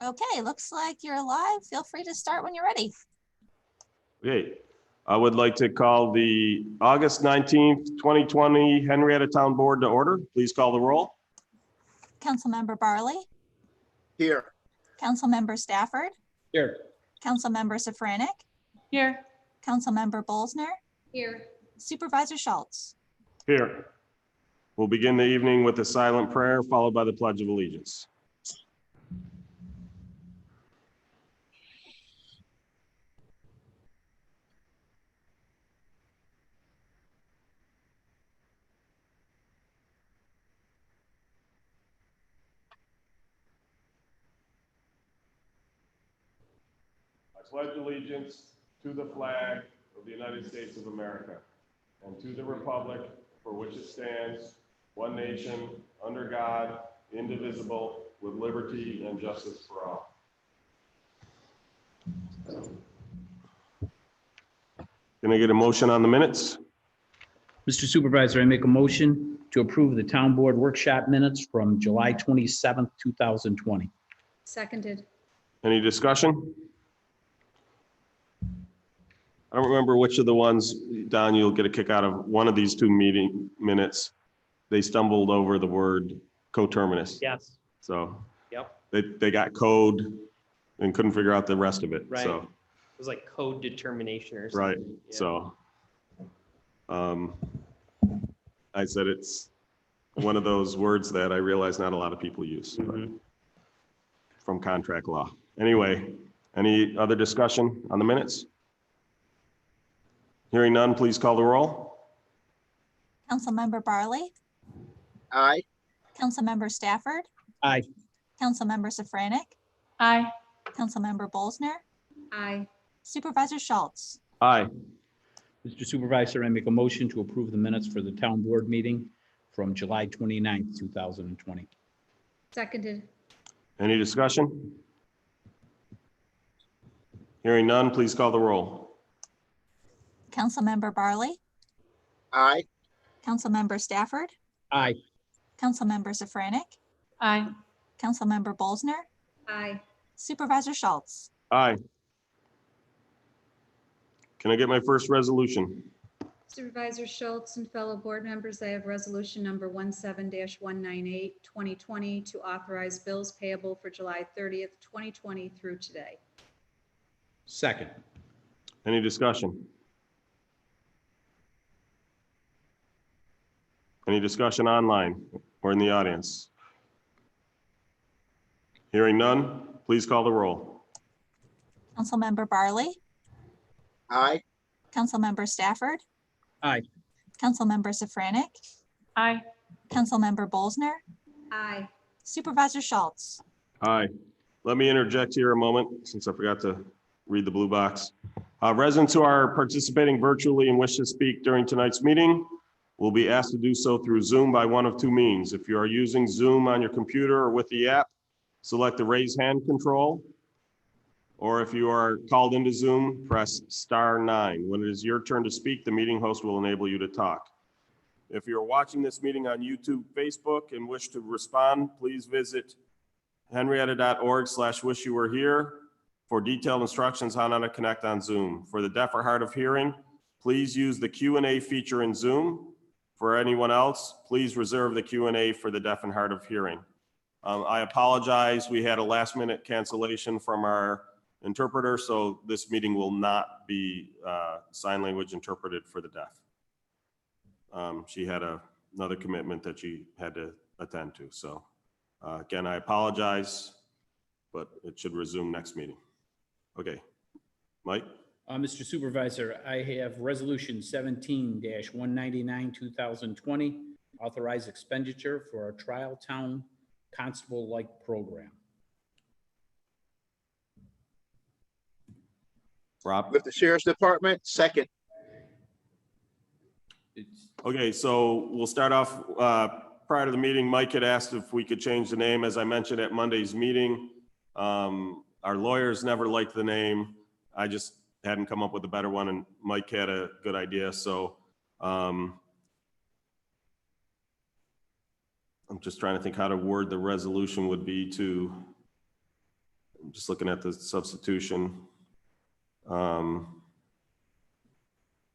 Okay, looks like you're live. Feel free to start when you're ready. Okay, I would like to call the August 19th, 2020 Henrietta Town Board to order. Please call the roll. Councilmember Barley, Here. Councilmember Stafford, Here. Councilmember Safranek, Here. Councilmember Bolsner, Here. Supervisor Schultz. Here. We'll begin the evening with a silent prayer followed by the Pledge of Allegiance. I pledge allegiance to the flag of the United States of America and to the republic for which it stands, one nation, under God, indivisible, with liberty and justice for all. Can I get a motion on the minutes? Mr. Supervisor, I make a motion to approve the town board workshop minutes from July 27th, 2020. Seconded. Any discussion? I don't remember which of the ones, Don, you'll get a kick out of one of these two meeting minutes. They stumbled over the word coterminous. Yes. So Yep. they got code and couldn't figure out the rest of it. Right. So, It was like code determination or something. right. Yeah. So I said it's one of those words that I realize not a lot of people use from contract law. Anyway, any other discussion on the minutes? Hearing none, please call the roll. Councilmember Barley, Aye. Councilmember Stafford, Aye. Councilmember Safranek, Aye. Councilmember Bolsner, Aye. Supervisor Schultz. Aye. Mr. Supervisor, I make a motion to approve the minutes for the town board meeting from July 29th, 2020. Seconded. Any discussion? Hearing none, please call the roll. Councilmember Barley, Aye. Councilmember Stafford, Aye. Councilmember Safranek, Aye. Councilmember Bolsner, Aye. Supervisor Schultz. Aye. Can I get my first resolution? Supervisor Schultz and fellow board members, I have resolution number 17-198, 2020 to authorize bills payable for July 30th, 2020 through today. Second. Any discussion? Any discussion online or in the audience? Hearing none, please call the roll. Councilmember Barley, Aye. Councilmember Stafford, Aye. Councilmember Safranek, Aye. Councilmember Bolsner, Aye. Supervisor Schultz. Aye. Let me interject here a moment since I forgot to read the blue box. Residents who are participating virtually and wish to speak during tonight's meeting will be asked to do so through Zoom by one of two means. If you are using Zoom on your computer or with the app, select the raise hand control. Or if you are called into Zoom, press *9. When it is your turn to speak, the meeting host will enable you to talk. If you're watching this meeting on YouTube, Facebook, and wish to respond, please visit henrietta.org/wishyouwerehere for detailed instructions on how to connect on Zoom. For the deaf or hard of hearing, please use the Q&A feature in Zoom. For anyone else, please reserve the Q&A for the deaf and hard of hearing. I apologize. We had a last-minute cancellation from our interpreter, so this meeting will not be sign language interpreted for the deaf. She had another commitment that she had to attend to. So again, I apologize, but it should resume next meeting. Okay, Mike? Mr. Supervisor, I have resolution 17-199, 2020, authorize expenditure for a trial town constable-like program. Rob? With the Sheriff's Department, second. Okay, so we'll start off, prior to the meeting, Mike had asked if we could change the name. As I mentioned at Monday's meeting, our lawyers never liked the name. I just hadn't come up with a better one, and Mike had a good idea. So I'm just trying to think how to word the resolution would be to I'm just looking at the substitution.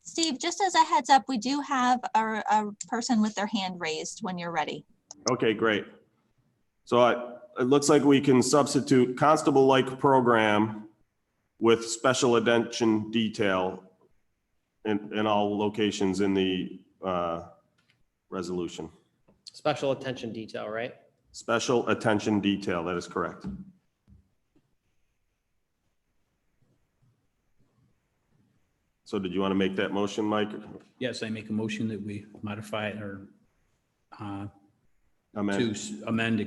Steve, just as a heads up, we do have a person with their hand raised when you're ready. Okay, great. So it looks like we can substitute constable-like program with special attention detail in all locations in the resolution. Special attention detail, right? Special attention detail, that is correct. So did you want to make that motion, Mike? Yes, I make a motion that we modify it or Amend. to amend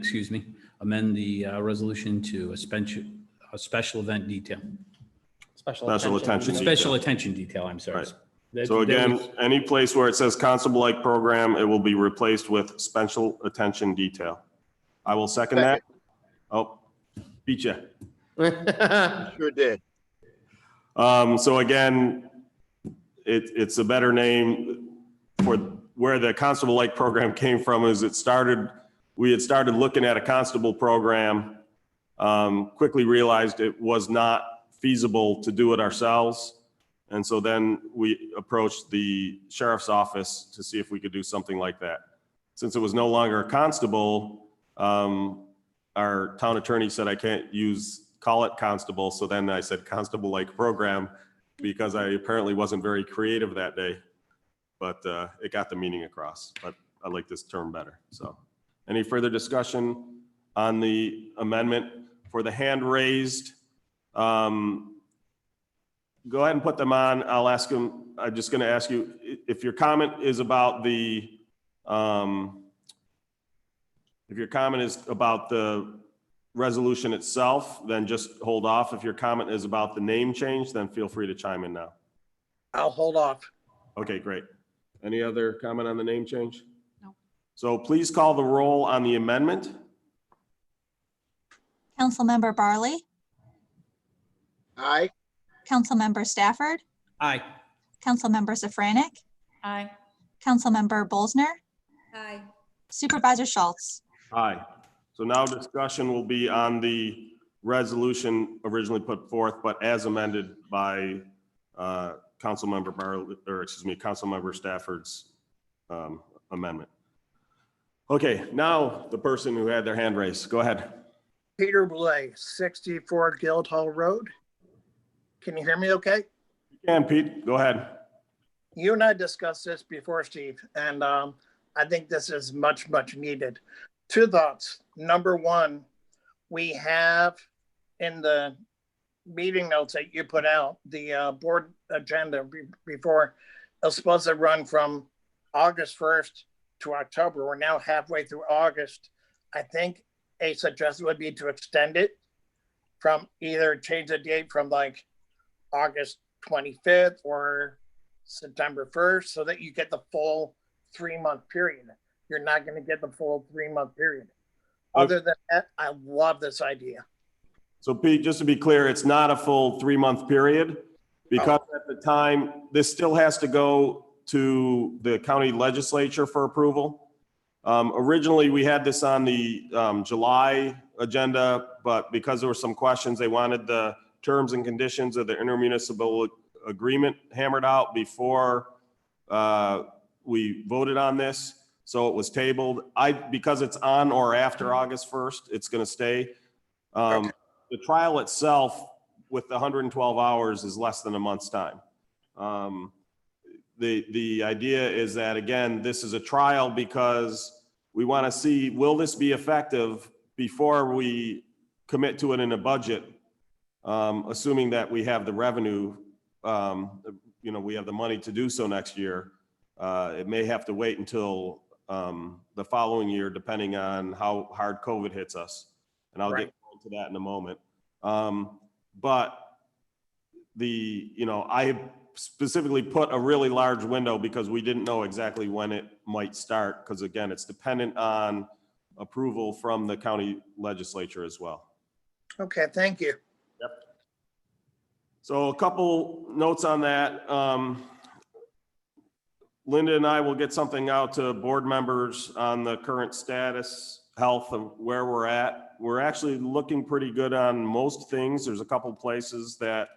the resolution to a special event detail. Special attention. Special attention detail, I'm sorry. Right. So again, any place where it says constable-like program, it will be replaced with special attention detail. I will second that. Oh, beat you. Sure did. So again, it's a better name for where the constable-like program came from. Is we had started looking at a constable program, quickly realized it was not feasible to do it ourselves. And so then we approached the sheriff's office to see if we could do something like that. Since it was no longer a constable, our town attorney said I can't call it constable. So then I said constable-like program because I apparently wasn't very creative that day, but it got the meaning across. But I like this term better. So any further discussion on the amendment? For the hand raised, go ahead and put them on. I'll ask them. I'm just going to ask you if your comment is about the resolution itself, then just hold off. If your comment is about the name change, then feel free to chime in now. I'll hold off. Okay, great. Any other comment on the name change? No. So please call the roll on the amendment. Councilmember Barley, Aye. Councilmember Stafford, Aye. Councilmember Safranek, Aye. Councilmember Bolzner, Aye. Supervisor Schultz. Aye. So now discussion will be on the resolution originally put forth, but as amended by Councilmember Barley, Councilmember Stafford's amendment. Okay, now the person who had their hand raised, go ahead. Peter Blay, 64 Guildhall Road. Can you hear me okay? You can, Pete, go ahead. You and I discussed this before, Steve, and I think this is much, much needed. Two thoughts. Number one, we have in the meeting notes that you put out, the board agenda before, it was supposed to run from August 1st to October. We're now halfway through August. I think a suggestion would be to extend it from either change the date from like August 25th or September 1st so that you get the full 3-month period. You're not going to get the full 3-month period. Other than that, I love this idea. So Pete, just to be clear, it's not a full 3-month period because at the time, this still has to go to the county legislature for approval. Originally, we had this on the July agenda, but because there were some questions, they wanted the terms and conditions of the intermunicipal agreement hammered out before we voted on this. So it was tabled. Because it's on or after August 1st, it's going to stay. Okay. The trial itself with the 112 hours is less than a month's time. The idea is that, again, this is a trial because we want to see, will this be effective before we commit to it in a budget, assuming that we have the revenue, we have the money to do so next year. It may have to wait until the following year, depending on how hard COVID hits us. And I'll get into that in a moment. But I specifically put a really large window because we didn't know exactly when it might start. Because again, it's dependent on approval from the county legislature as well. Okay, thank you. Yep. So a couple notes on that. Linda and I will get something out to board members on the current status health of where we're at. We're actually looking pretty good on most things. There's a couple places that,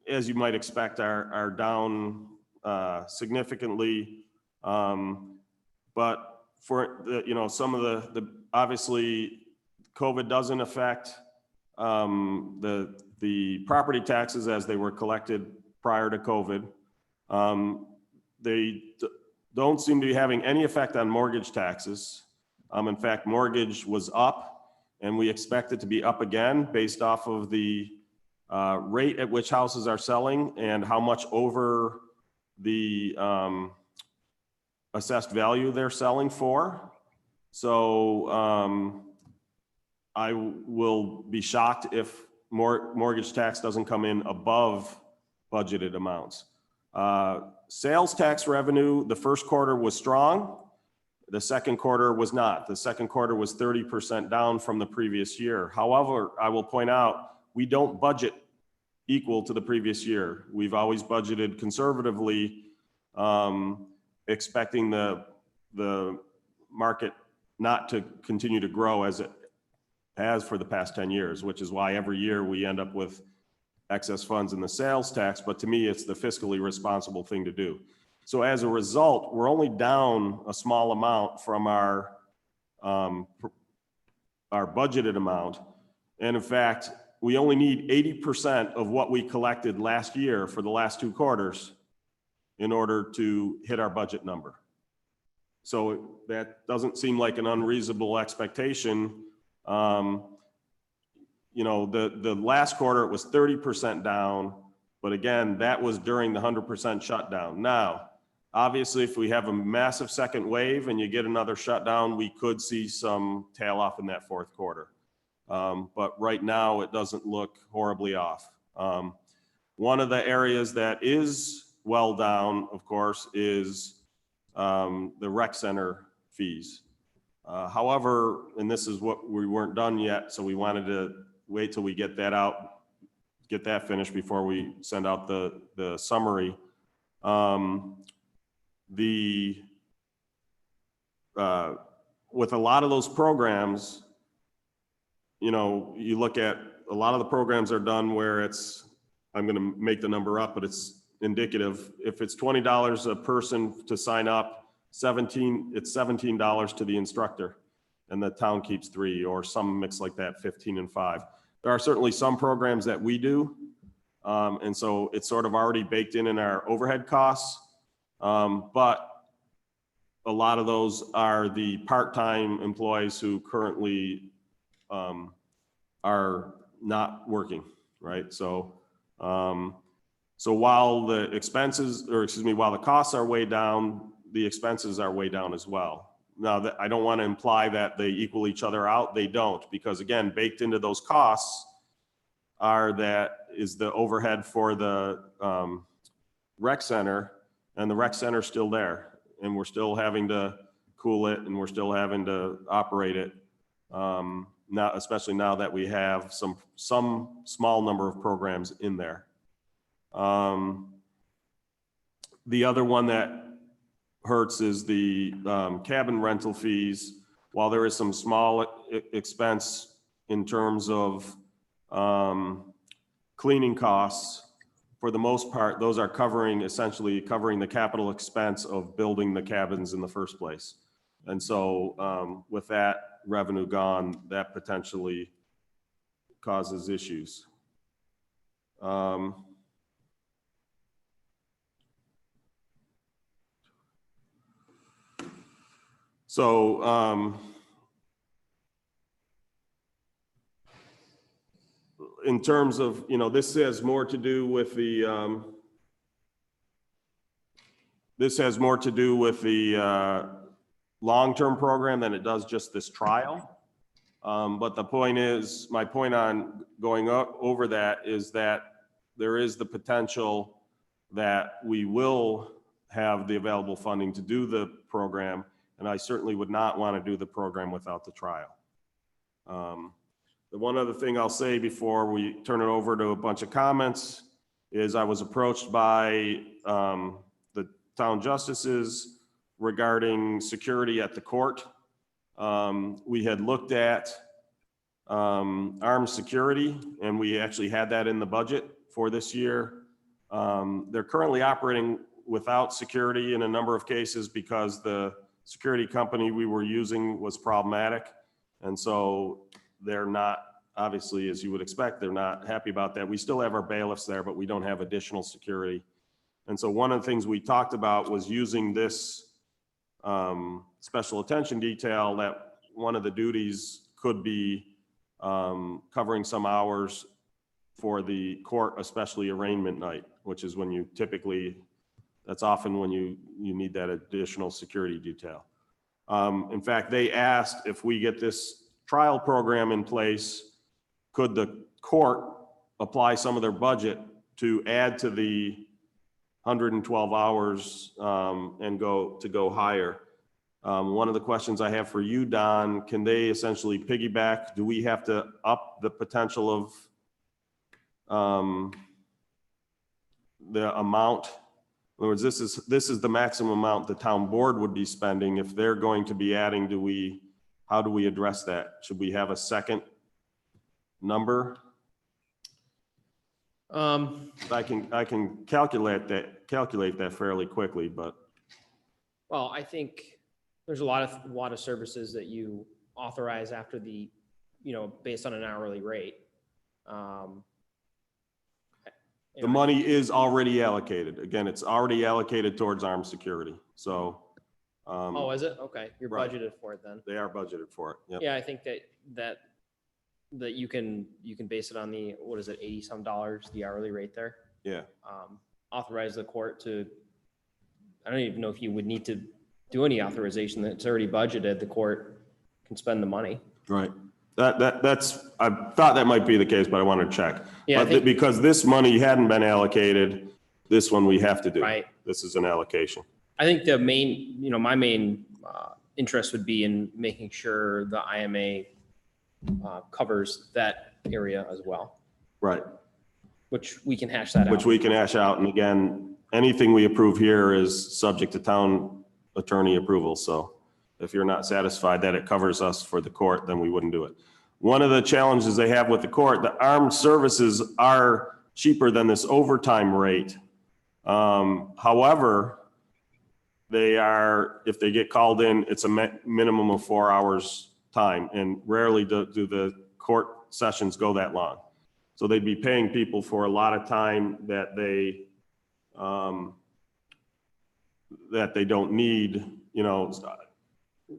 as you might expect, are down significantly. But for the, some of the obviously COVID doesn't affect the property taxes as they were collected prior to COVID. They don't seem to be having any effect on mortgage taxes. In fact, mortgage was up, and we expect it to be up again based off of the rate at which houses are selling and how much over the assessed value they're selling for. So I will be shocked if mortgage tax doesn't come in above budgeted amounts. Sales tax revenue, the first quarter was strong. The second quarter was not. The second quarter was 30% down from the previous year. However, I will point out, we don't budget equal to the previous year. We've always budgeted conservatively, expecting the market not to continue to grow as it has for the past 10 years, which is why every year we end up with excess funds in the sales tax. But to me, it's the fiscally responsible thing to do. So as a result, we're only down a small amount from our budgeted amount. And in fact, we only need 80% of what we collected last year for the last 2 quarters in order to hit our budget number. So that doesn't seem like an unreasonable expectation. The last quarter, it was 30% down, but again, that was during the 100% shutdown. Now, obviously, if we have a massive second wave and you get another shutdown, we could see some tail off in that fourth quarter. But right now, it doesn't look horribly off. One of the areas that is well down, of course, is the rec center fees. However, and this is what we weren't done yet, so we wanted to wait till we get that out, get that finished before we send out the summary. With a lot of those programs, you look at a lot of the programs are done where it's, I'm going to make the number up, but it's indicative. If it's $20 a person to sign up, it's $17 to the instructor, and the town keeps 3, or some mix like that, 15 and 5. There are certainly some programs that we do, and so it's sort of already baked in our overhead costs, but a lot of those are the part-time employees who currently are not working, right? So while the expenses, while the costs are way down, the expenses are way down as well. Now, I don't want to imply that they equal each other out. They don't, because again, baked into those costs is the overhead for the rec center, and the rec center's still there, and we're still having to cool it, and we're still having to operate it. Now, especially now that we have some small number of programs in there. The other one that hurts is the cabin rental fees. While there is some small expense in terms of cleaning costs, for the most part, those are essentially covering the capital expense of building the cabins in the first place. And so with that revenue gone, that potentially causes issues. In terms of, this has more to do with the long-term program than it does just this trial. But the point is, my point on going over that is that there is the potential that we will have the available funding to do the program, and I certainly would not want to do the program without the trial. The one other thing I'll say before we turn it over to a bunch of comments is I was approached by the town justices regarding security at the court. We had looked at armed security, and we actually had that in the budget for this year. They're currently operating without security in a number of cases because the security company we were using was problematic. And so they're not, obviously, as you would expect, they're not happy about that. We still have our bailiffs there, but we don't have additional security. And so one of the things we talked about was using this special attention detail, that one of the duties could be covering some hours for the court, especially arraignment night, which is when you typically, that's often when you need that additional security detail. In fact, they asked if we get this trial program in place, could the court apply some of their budget to add to the 112 hours and go higher. One of the questions I have for you, Don, can they essentially piggyback? Do we have to up the potential of the amount? In other words, this is the maximum amount the town board would be spending. If they're going to be adding, how do we address that? Should we have a second number? I can calculate that fairly quickly, but. Well, I think there's a lot of services that you authorize after the, based on an hourly rate. The money is already allocated. Again, it's already allocated towards armed security. So. Oh, is it? Okay. You're right. budgeted for it then. They are budgeted for it. Yep. Yeah, I think that you can base it on the, what is it, $80 some, the hourly rate there. Yeah. Authorize the court to, I don't even know if you would need to do any authorization. That's already budgeted. The court can spend the money. Right. That's, I thought that might be the case, but I wanted to check. Yeah, but because this money hadn't been allocated, this one we have to do. Right. This is an allocation. I think the main, my main interest would be in making sure the IMA covers that area as well. Right. Which we can hash that out. Which we can hash out. And again, anything we approve here is subject to town attorney approval. So if you're not satisfied that it covers us for the court, then we wouldn't do it. One of the challenges they have with the court, the armed services are cheaper than this overtime rate. However, they are, if they get called in, it's a minimum of 4 hours time, and rarely do the court sessions go that long. So they'd be paying people for a lot of time that they don't need.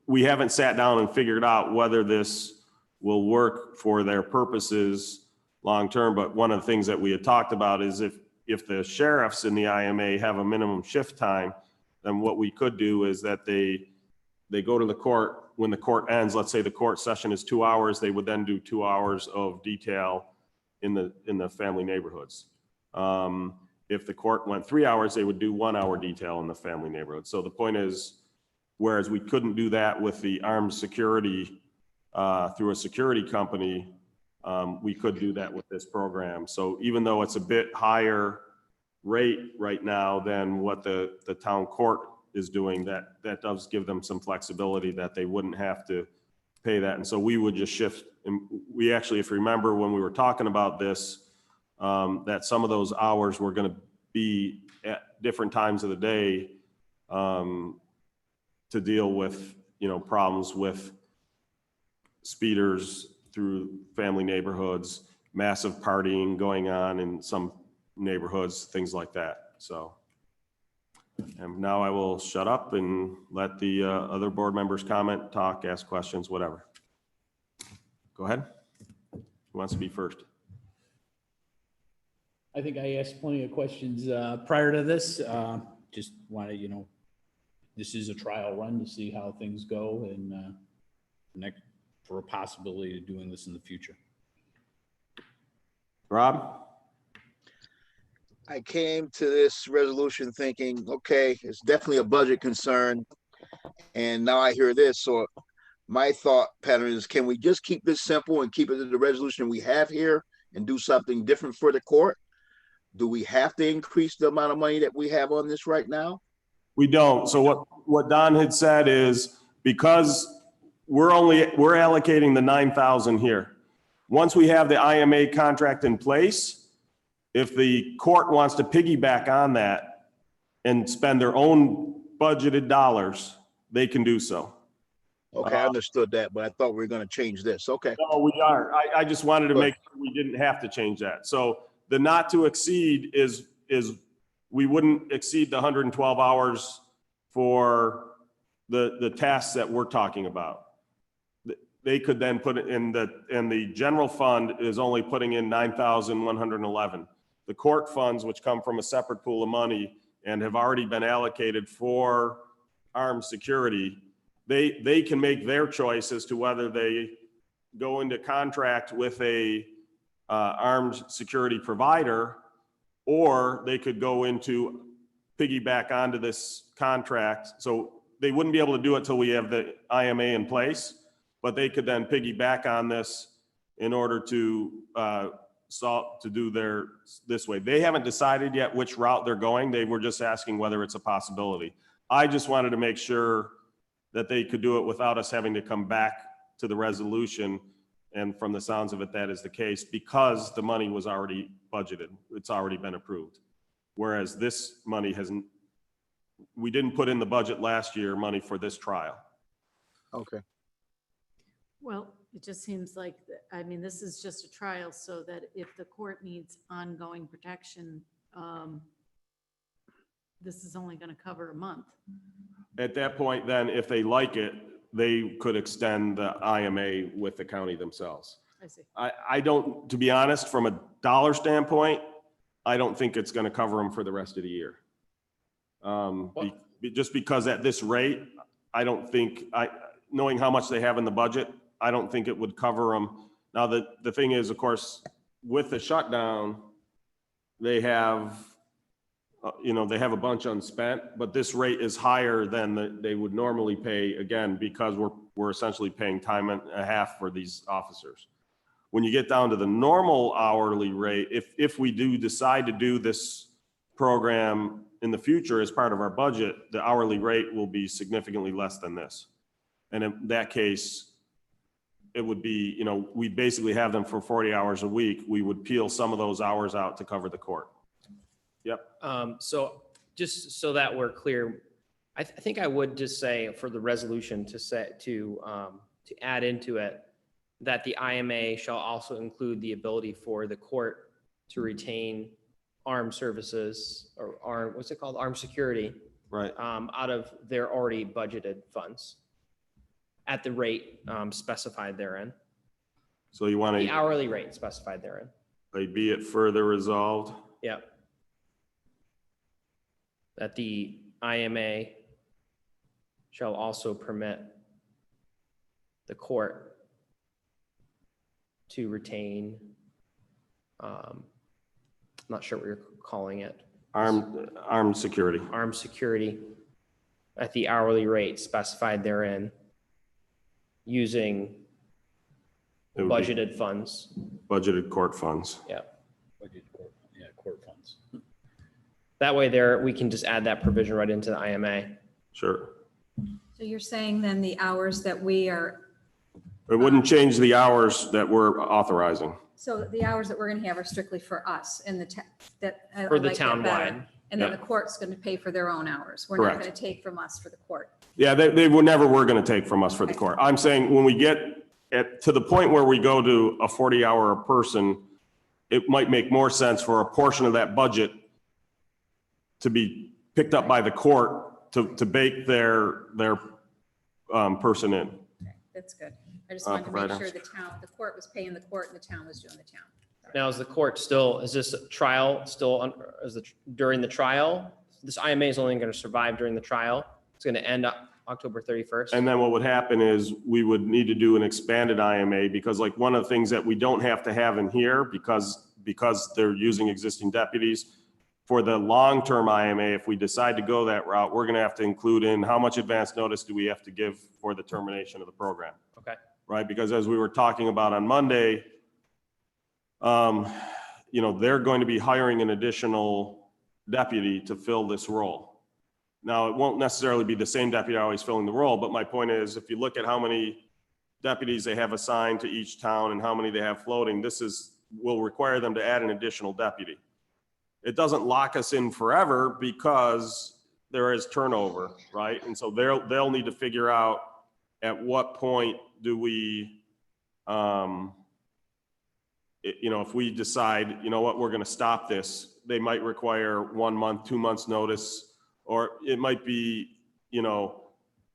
We haven't sat down and figured out whether this will work for their purposes long-term, but one of the things that we had talked about is if the sheriffs in the IMA have a minimum shift time, then what we could do is that they go to the court when the court ends. Let's say the court session is 2 hours, they would then do 2 hours of detail in the family neighborhoods. If the court went 3 hours, they would do 1 hour detail in the family neighborhood. So the point is, whereas we couldn't do that with the armed security through a security company, we could do that with this program. So even though it's a bit higher rate right now than what the town court is doing, that does give them some flexibility that they wouldn't have to pay that. And so we would just shift. And we actually, if you remember when we were talking about this, that some of those hours were going to be at different times of the day to deal with, problems with speeders through family neighborhoods, massive partying going on in some neighborhoods, things like that. So, and now I will shut up and let the other board members comment, talk, ask questions, whatever. Go ahead. Who wants to be first? I think I asked plenty of questions prior to this. Just wanted, this is a trial run to see how things go and for a possibility of doing this in the future. Rob? I came to this resolution thinking, okay, it's definitely a budget concern. And now I hear this. So my thought pattern is, can we just keep this simple and keep it to the resolution we have here and do something different for the court? Do we have to increase the amount of money that we have on this right now? We don't. So what Don had said is because we're allocating the 9,000 here. Once we have the IMA contract in place, if the court wants to piggyback on that and spend their own budgeted dollars, they can do so. Okay, I understood that, but I thought we were gonna change this. Okay. No, we are. I just wanted to make sure we didn't have to change that. So the not to exceed is we wouldn't exceed the 112 hours for the tasks that we're talking about. They could then put it in the general fund is only putting in 9,111. The court funds, which come from a separate pool of money and have already been allocated for armed security, they can make their choice as to whether they go into contract with a armed security provider, or they could go into piggyback onto this contract. So they wouldn't be able to do it till we have the IMA in place, but they could then piggyback on this in order to do this way. They haven't decided yet which route they're going. They were just asking whether it's a possibility. I just wanted to make sure that they could do it without us having to come back to the resolution. And from the sounds of it, that is the case because the money was already budgeted. It's already been approved. Whereas this money we didn't put in the budget last year money for this trial. Okay. Well, it just seems like, I mean, this is just a trial so that if the court needs ongoing protection, this is only going to cover a month. At that point, then, if they like it, they could extend the IMA with the county themselves. I see. I don't, to be honest, from a dollar standpoint, I don't think it's going to cover them for the rest of the year. Just because at this rate, I don't think, knowing how much they have in the budget, I don't think it would cover them. Now, the thing is, of course, with the shutdown, they have, they have a bunch unspent, but this rate is higher than they would normally pay, again, because we're essentially paying time and a half for these officers. When you get down to the normal hourly rate, if we do decide to do this program in the future as part of our budget, the hourly rate will be significantly less than this. And in that case, it would be, we basically have them for 40 hours a week. We would peel some of those hours out to cover the court. Yep. So just so that we're clear, I think I would just say for the resolution to add into it that the IMA shall also include the ability for the court to retain armed services or armed security, Right. out of their already budgeted funds at the rate specified therein, So you want the to, hourly rate specified therein. be it further resolved. Yep. That the IMA shall also permit the court to retain, I'm not sure what you're calling it, Armed security. armed security at the hourly rate specified therein using It would be budgeted funds. budgeted court funds. Yep. Court funds. That way we can just add that provision right into the IMA. Sure. So you're saying then the hours that we are, It wouldn't change the hours that we're authorizing. so the hours that we're going to have are strictly for us in the, I For the like that better. townwide. And then Yeah. the court's going to pay for their own hours. We're not Correct. going to take from us for the court. Yeah, they were never going to take from us for the court. I'm saying when we get to the point where we go to a 40-hour a person, it might make more sense for a portion of that budget to be picked up by the court to bake their person in. Okay, that's good. I just wanted to make providers. sure the court was paying the court and the town was doing the town. Now, is the court is this trial still, during the trial? This IMA is only going to survive during the trial. It's going to end October 31st. And then what would happen is we would need to do an expanded IMA because like one of the things that we don't have to have in here because they're using existing deputies for the long-term IMA, if we decide to go that route, we're going to have to include in how much advance notice do we have to give for the termination of the program. Okay. Right? Because as we were talking about on Monday, they're going to be hiring an additional deputy to fill this role. Now, it won't necessarily be the same deputy always filling the role, but my point is, if you look at how many deputies they have assigned to each town and how many they have floating, will require them to add an additional deputy. It doesn't lock us in forever because there is turnover, right? And so they'll need to figure out at what point do we, if we decide, you know what, we're going to stop this, they might require 1 month, 2 months notice, or it might be,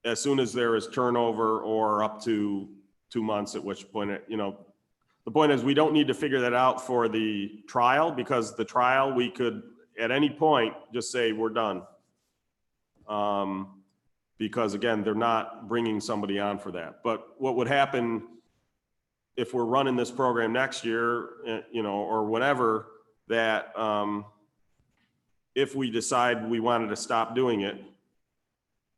as soon as there is turnover, or up to 2 months, at which point, the point is we don't need to figure that out for the trial, because the trial, we could at any point just say we're done. Because again, they're not bringing somebody on for that. But what would happen if we're running this program next year, or whatever, that if we decide we wanted to stop doing it,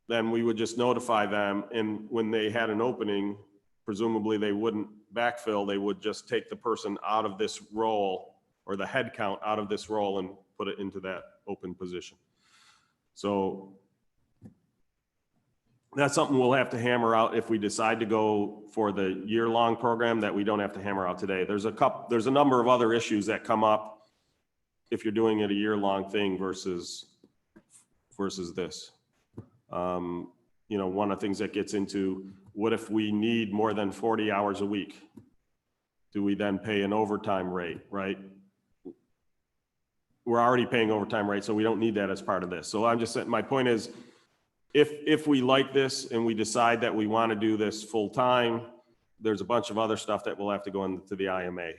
then we would just notify them. And when they had an opening, presumably they wouldn't backfill, they would just take the person out of this role, or the head count out of this role, and put it into that open position. So that's something we'll have to hammer out if we decide to go for the year-long program that we don't have to hammer out today. There's a number of other issues that come up if you're doing it a year-long thing versus this. One of the things that gets into, what if we need more than 40 hours a week? Do we then pay an overtime rate, right? We're already paying overtime rate, so we don't need that as part of this. So I'm just saying, my point is, if we like this and we decide that we want to do this full time, there's a bunch of other stuff that will have to go into the IMA.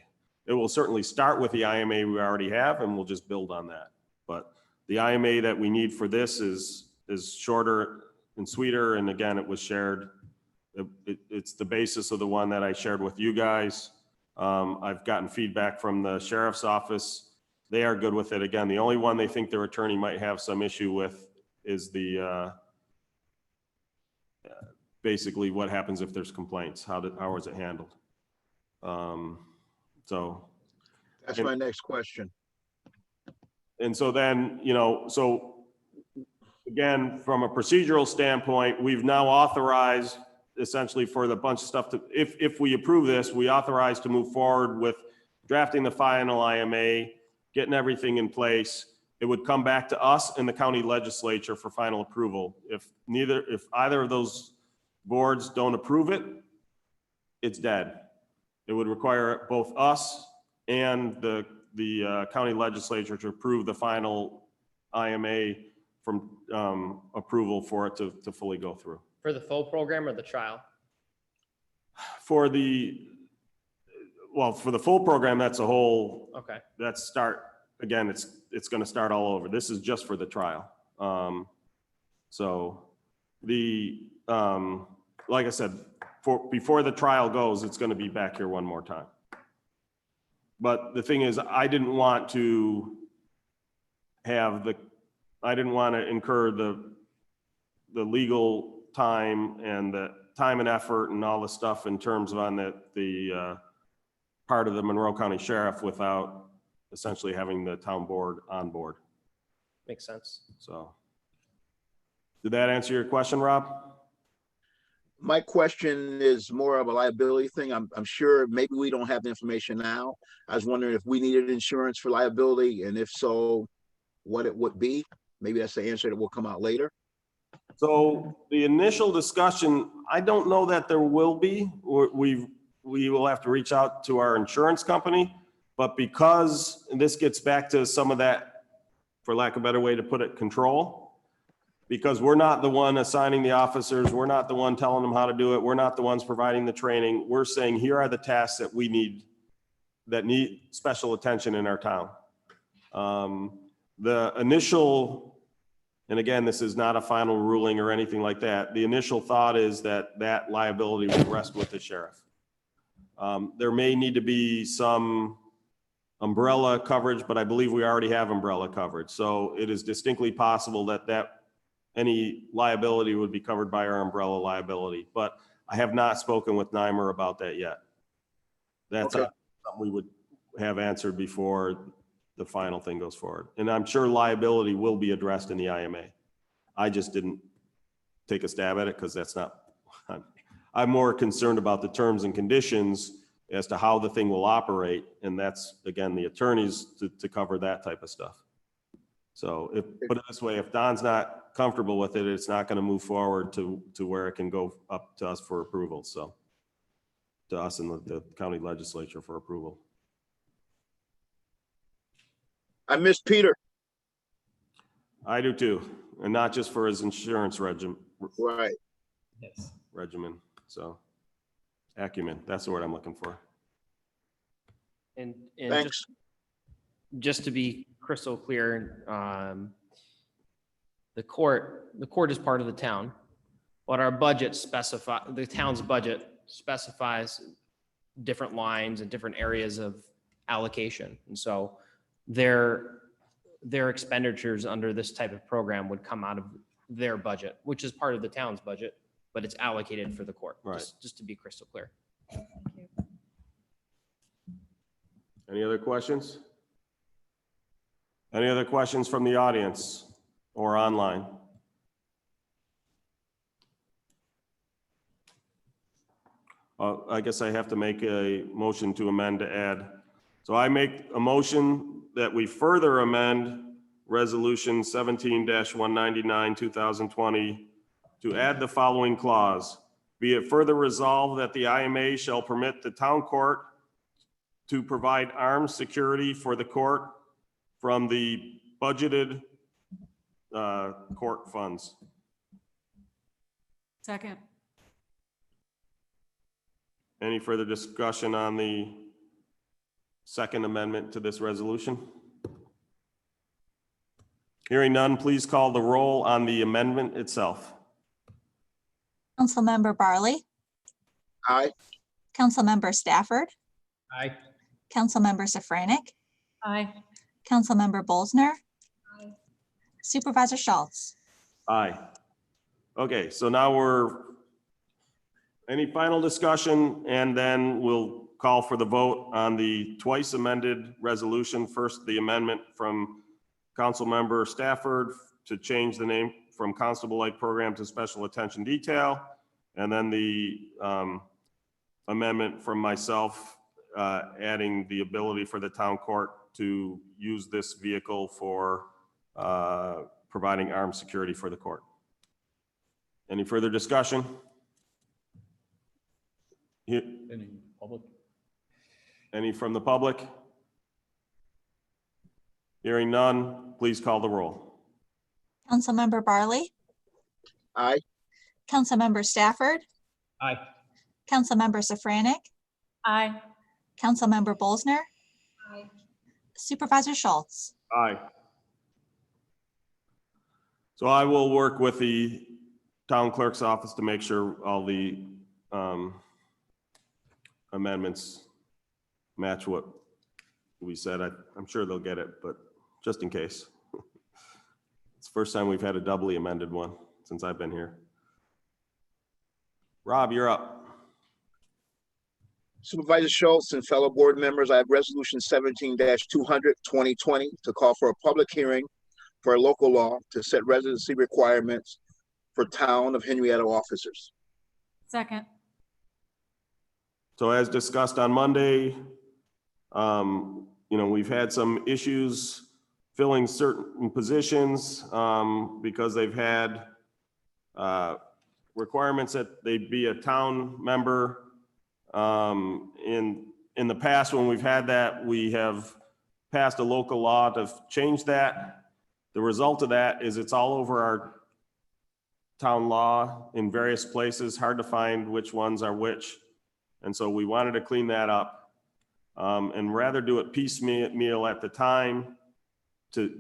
It will certainly start with the IMA we already have, and we'll just build on that. But the IMA that we need for this is shorter and sweeter. And again, it was shared. It's the basis of the one that I shared with you guys. I've gotten feedback from the sheriff's office. They are good with it. Again, the only one they think their attorney might have some issue with is the basically what happens if there's complaints. How is it handled? So That's my next question. And so then, so again, from a procedural standpoint, we've now authorized essentially for the bunch of stuff to, if we approve this, we authorize to move forward with drafting the final IMA, getting everything in place. It would come back to us and the county legislature for final approval. If either of those boards don't approve it, it's dead. It would require both us and the county legislature to approve the final IMA from approval for it to fully go through. For the full program or the trial? For the full program, that's a whole, Okay. that's start, again, it's going to start all over. This is just for the trial. So like I said, before the trial goes, it's going to be back here one more time. But the thing is, I didn't want to incur the legal time and the time and effort and all the stuff in terms of on the part of the Monroe County Sheriff without essentially having the town board on board. Makes sense. So did that answer your question, Rob? My question is more of a liability thing. I'm sure maybe we don't have the information now. I was wondering if we needed insurance for liability, and if so, what it would be. Maybe that's the answer that will come out later. So the initial discussion, I don't know that there will be. We will have to reach out to our insurance company, but because, and this gets back to some of that, for lack of a better way to put it, control. Because we're not the one assigning the officers, we're not the one telling them how to do it, we're not the ones providing the training. We're saying, here are the tasks that we need, that need special attention in our town. The initial, and again, this is not a final ruling or anything like that, the initial thought is that liability would rest with the sheriff. There may need to be some umbrella coverage, but I believe we already have umbrella coverage. So it is distinctly possible that any liability would be covered by our umbrella liability, but I have not spoken with NYMER about that yet. That's Okay. something we would have answered before the final thing goes forward. And I'm sure liability will be addressed in the IMA. I just didn't take a stab at it because that's not, I'm more concerned about the terms and conditions as to how the thing will operate. And that's, again, the attorneys to cover that type of stuff. So if, put it this way, if Don's not comfortable with it, it's not going to move forward to where it can go up to us for approval. So to us and the county legislature for approval. I miss Peter. I do too. And not just for his insurance regimen. Right. Yes. So acumen, that's the word I'm looking for. And Thanks. just to be crystal clear, the court is part of the town, but our budget the town's budget specifies different lines and different areas of allocation. And so their expenditures under this type of program would come out of their budget, which is part of the town's budget, but it's allocated for the court. Right. Just to be crystal clear. Thank you. Any other questions? Any other questions from the audience or online? I guess I have to make a motion to amend to add. So I make a motion that we further amend Resolution 17-199, 2020 to add the following clause. Be it further resolved that the IMA shall permit the town court to provide armed security for the court from the budgeted court funds. Second. Any further discussion on the second amendment to this resolution? Hearing none, please call the roll on the amendment itself. Councilmember Barley, Aye. Councilmember Stafford, Aye. Councilmember Safranik, Aye. Councilmember Bolzner, Aye. Supervisor Schultz. Aye. Okay, so now any final discussion, and then we'll call for the vote on the twice amended resolution. First, the amendment from Councilmember Stafford to change the name from Constable Light Program to Special Attention Detail. And then the amendment from myself adding the ability for the town court to use this vehicle for providing armed security for the court. Any further discussion? Any public? Any from the public? Hearing none, please call the roll. Councilmember Barley, Aye. Councilmember Stafford, Aye. Councilmember Safranik, Aye. Councilmember Bolzner, Aye. Supervisor Schultz. Aye. So I will work with the town clerk's office to make sure all the amendments match what we said. I'm sure they'll get it, but just in case. It's the first time we've had a doubly amended one since I've been here. Rob, you're up. Supervisor Schultz and fellow board members, I have Resolution 17-200, 2020 to call for a public hearing for a local law to set residency requirements for town of Henrietta officers. Second. So as discussed on Monday, we've had some issues filling certain positions because they've had requirements that they be a town member. In the past, when we've had that, we have passed a local law to change that. The result of that is it's all over our town law in various places, hard to find which ones are which. And so we wanted to clean that up and rather do it piecemeal at the time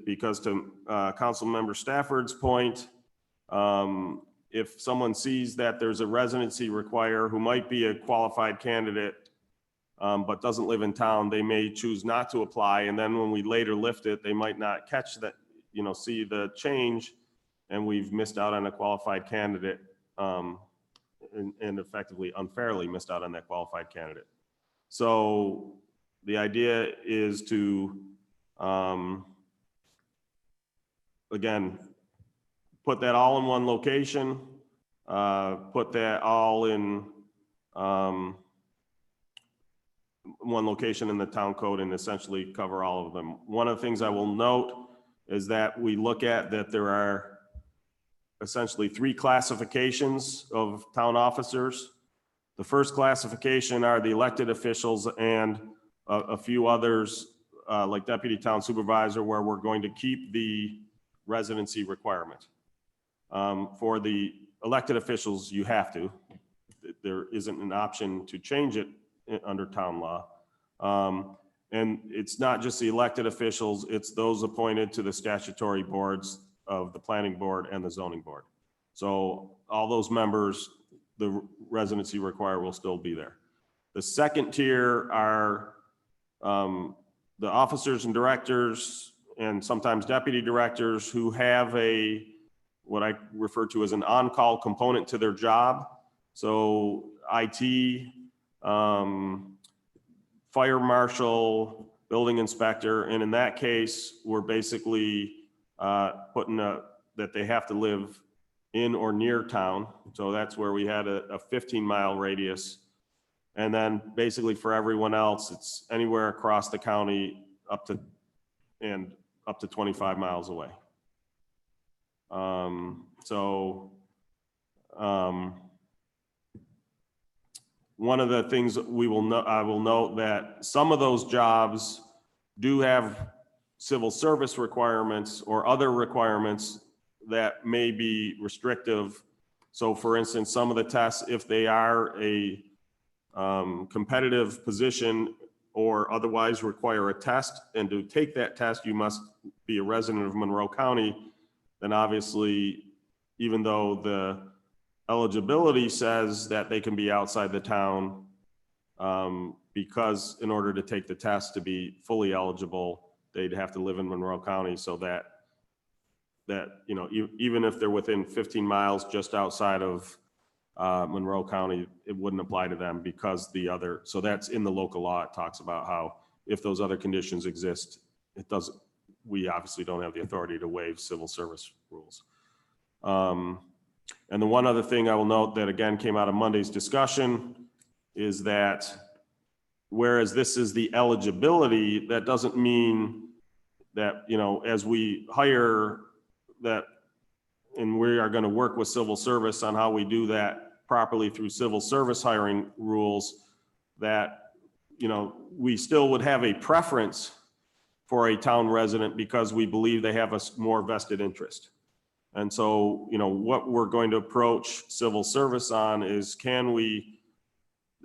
because to Councilmember Stafford's point, if someone sees that there's a residency require who might be a qualified candidate but doesn't live in town, they may choose not to apply. And then when we later lift it, they might not catch that, see the change, and we've missed out on a qualified candidate and effectively unfairly missed out on that qualified candidate. So the idea is to, again, put that all in one location, put that all in one location in the town code and essentially cover all of them. One of the things I will note is that we look at that there are essentially 3 classifications of town officers. The first classification are the elected officials and a few others like deputy town supervisor, where we're going to keep the residency requirement. For the elected officials, you have to. There isn't an option to change it under town law. And it's not just the elected officials, it's those appointed to the statutory boards of the planning board and the zoning board. So all those members, the residency requirement will still be there. The second tier are the officers and directors and sometimes deputy directors who have what I refer to as an on-call component to their job. So IT, fire marshal, building inspector, and in that case, we're basically putting that they have to live in or near town. So that's where we had a 15-mile radius. And then basically for everyone else, it's anywhere across the county up to 25 miles away. One of the things I will note that some of those jobs do have civil service requirements or other requirements that may be restrictive. So for instance, some of the tests, if they are a competitive position or otherwise require a test, and to take that test, you must be a resident of Monroe County, then obviously, even though the eligibility says that they can be outside the town, because in order to take the test to be fully eligible, they'd have to live in Monroe County, so that you know, even if they're within 15 miles just outside of Monroe County, it wouldn't apply to them because so that's in the local law. It talks about how if those other conditions exist, we obviously don't have the authority to waive civil service rules. And the one other thing I will note that again came out of Monday's discussion is that whereas this is the eligibility, that doesn't mean that, you know, as we hire that, and we are going to work with civil service on how we do that properly through civil service hiring rules, that, you know, we still would have a preference for a town resident because we believe they have a more vested interest. And so, you know, what we're going to approach civil service on is,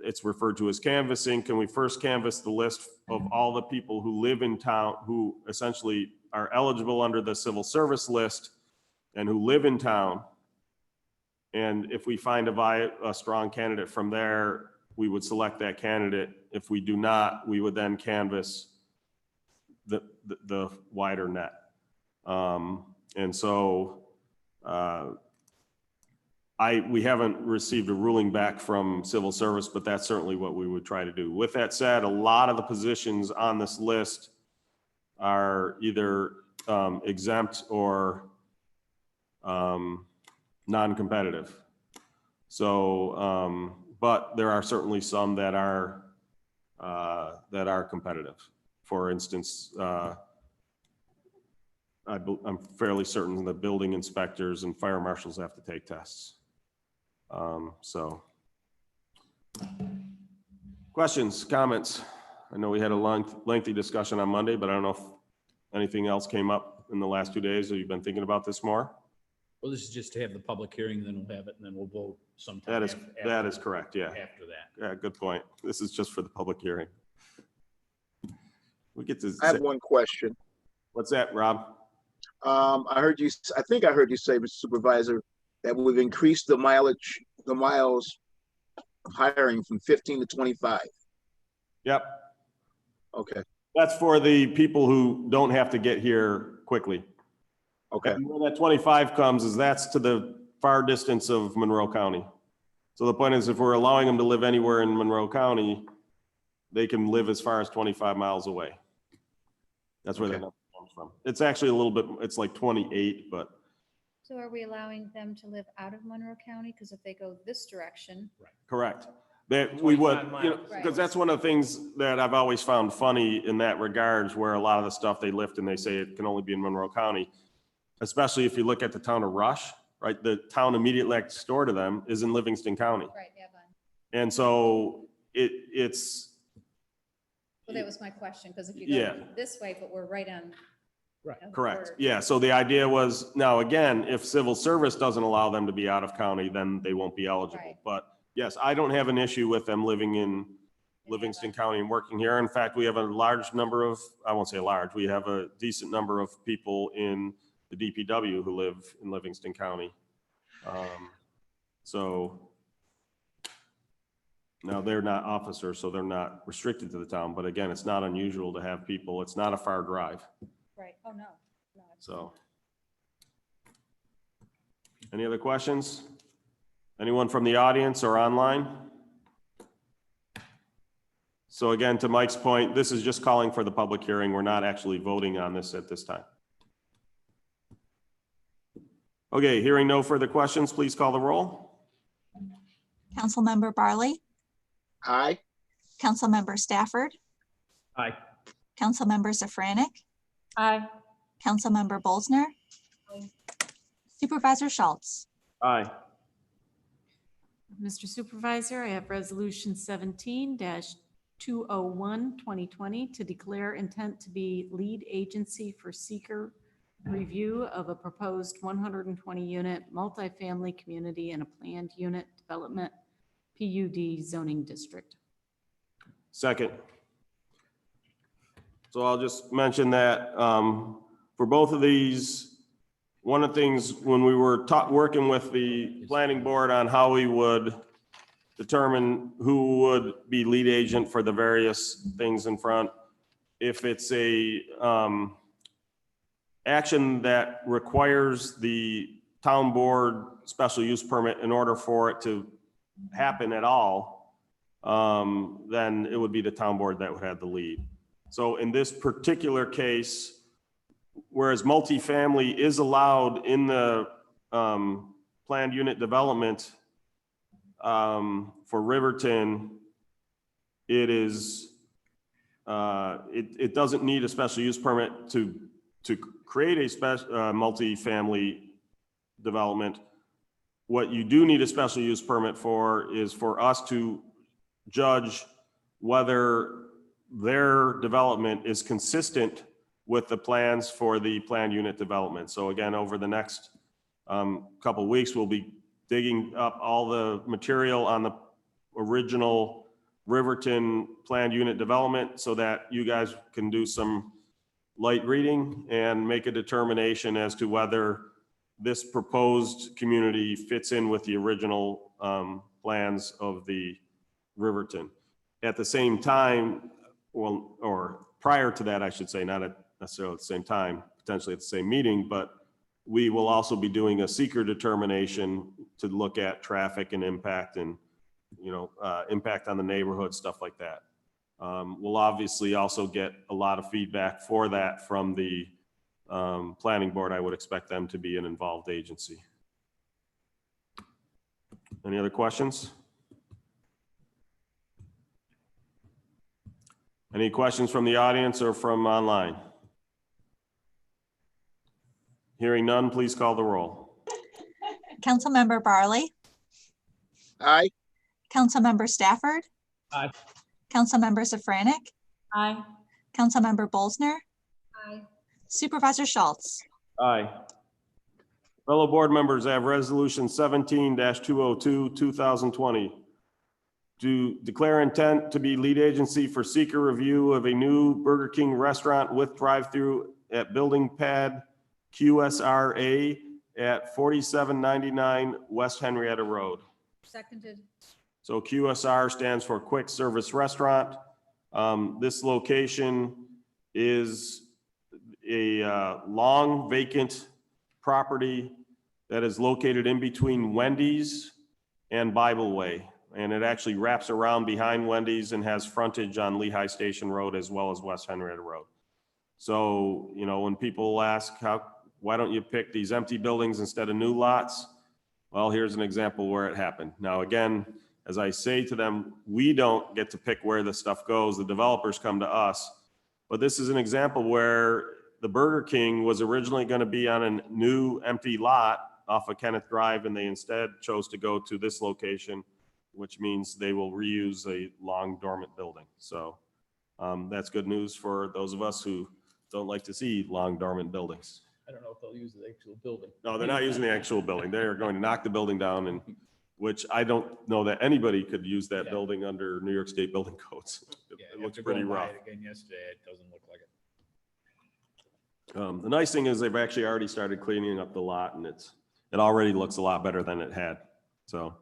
it's referred to as canvassing. Can we first canvass the list of all the people who live in town, who essentially are eligible under the civil service list and who live in town? And if we find a strong candidate from there, we would select that candidate. If we do not, we would then canvass the wider net. And so we haven't received a ruling back from civil service, but that's certainly what we would try to do. With that said, a lot of the positions on this list are either exempt or non-competitive. So, but there are certainly some that are competitive. For instance, I'm fairly certain the building inspectors and fire marshals have to take tests. So, questions, comments? I know we had a lengthy discussion on Monday, but I don't know if anything else came up in the last 2 days, or you've been thinking about this more? Well, this is just to have the public hearing, then we'll have it, and then we'll vote sometime. That is correct, yeah. After that. Yeah, good point. This is just for the public hearing. We get to. I have one question. What's that, Rob? I think I heard you say, Mr. Supervisor, that we've increased the miles of hiring from 15 to 25. Yep. Okay. That's for the people who don't have to get here quickly. Okay. And where that 25 comes is that's to the far distance of Monroe County. So the point is, if we're allowing them to live anywhere in Monroe County, they can live as far as 25 miles away. That's where that number comes from. It's actually a little bit, it's like 28, but So are we allowing them to live out of Monroe County? Because if they go this direction, Correct. That we would, 25 you know, miles. because that's one of the things that I've always found funny in that regards, where a lot of the stuff they lift and they say it can only be in Monroe County, especially if you look at the town of Rush, right? The town immediately next door to them is in Livingston County. right, Avon. And so it's, Well, that was my question, because if you Yeah. go this way, but we're right on. Right. a correct. border. Yeah. So the idea was, now again, if civil service doesn't allow them to be out of county, then they won't be eligible. Right. But yes, I don't have an issue with them living in Livingston County and working here. In fact, we have a large number of, I won't say large, we have a decent number of people in the DPW who live in Livingston County. So now they're not officers, so they're not restricted to the town. But again, it's not unusual to have people, it's not a far drive. Right, oh, no, no. So. Any other questions? Anyone from the audience or online? So again, to Mike's point, this is just calling for the public hearing. We're not actually voting on this at this time. Okay, hearing no further questions, please call the roll. Councilmember Barley, Aye. Councilmember Stafford, Aye. Councilmember Safranik, Aye. Councilmember Bolzner, Supervisor Schultz. Aye. Mr. Supervisor, I have Resolution 17-201, 2020, to declare intent to be lead agency for seeker review of a proposed 120-unit multifamily community in a planned unit development PUD zoning district. Second. So I'll just mention that for both of these, one of the things when we were working with the planning board on how we would determine who would be lead agent for the various things in front, if it's a action that requires the town board special use permit in order for it to happen at all, then it would be the town board that would have the lead. So in this particular case, whereas multifamily is allowed in the planned unit development for Riverton, it is it doesn't need a special use permit to create a special multifamily development. What you do need a special use permit for is for us to judge whether their development is consistent with the plans for the planned unit development. So again, over the next couple of weeks, we'll be digging up all the material on the original Riverton planned unit development so that you guys can do some light reading and make a determination as to whether this proposed community fits in with the original plans of the Riverton. At the same time, well, or prior to that, I should say, not necessarily at the same time, potentially at the same meeting, but we will also be doing a seeker determination to look at traffic and impact and, you know, impact on the neighborhood, stuff like that. We'll obviously also get a lot of feedback for that from the planning board. I would expect them to be an involved agency. Any other questions? Any questions from the audience or from online? Hearing none, please call the roll. Councilmember Barley, Aye. Councilmember Stafford. Aye. Councilmember Safranik, Aye. Councilmember Bolzner, Aye. Supervisor Schultz. Aye. Fellow board members, I have resolution 17-202, 2020 to declare intent to be lead agency for seeker review of a new Burger King restaurant with drive-through at building pad QSRA at 4799 West Henrietta Road. Seconded. So QSR stands for Quick Service Restaurant. This location is a long vacant property that is located in between Wendy's and Bible Way. And it actually wraps around behind Wendy's and has frontage on Lehigh Station Road as well as West Henrietta Road. So, you know, when people ask why don't you pick these empty buildings instead of new lots? Well, here's an example where it happened. Now, again, as I say to them, we don't get to pick where the stuff goes. The developers come to us. But this is an example where the Burger King was originally going to be on a new empty lot off of Kenneth Drive, and they instead chose to go to this location, which means they will reuse a long dormant building. So that's good news for those of us who don't like to see long dormant buildings. I don't know if they'll use the actual building. No, they're not using the actual building. They are going to knock the building down, and which I don't know that anybody could use that Yeah. building under New York State building codes. Yeah, It looks after pretty going by rough. it again yesterday, it doesn't look like it. The nice thing is they've actually already started cleaning up the lot, and it already looks a lot better than it had. So,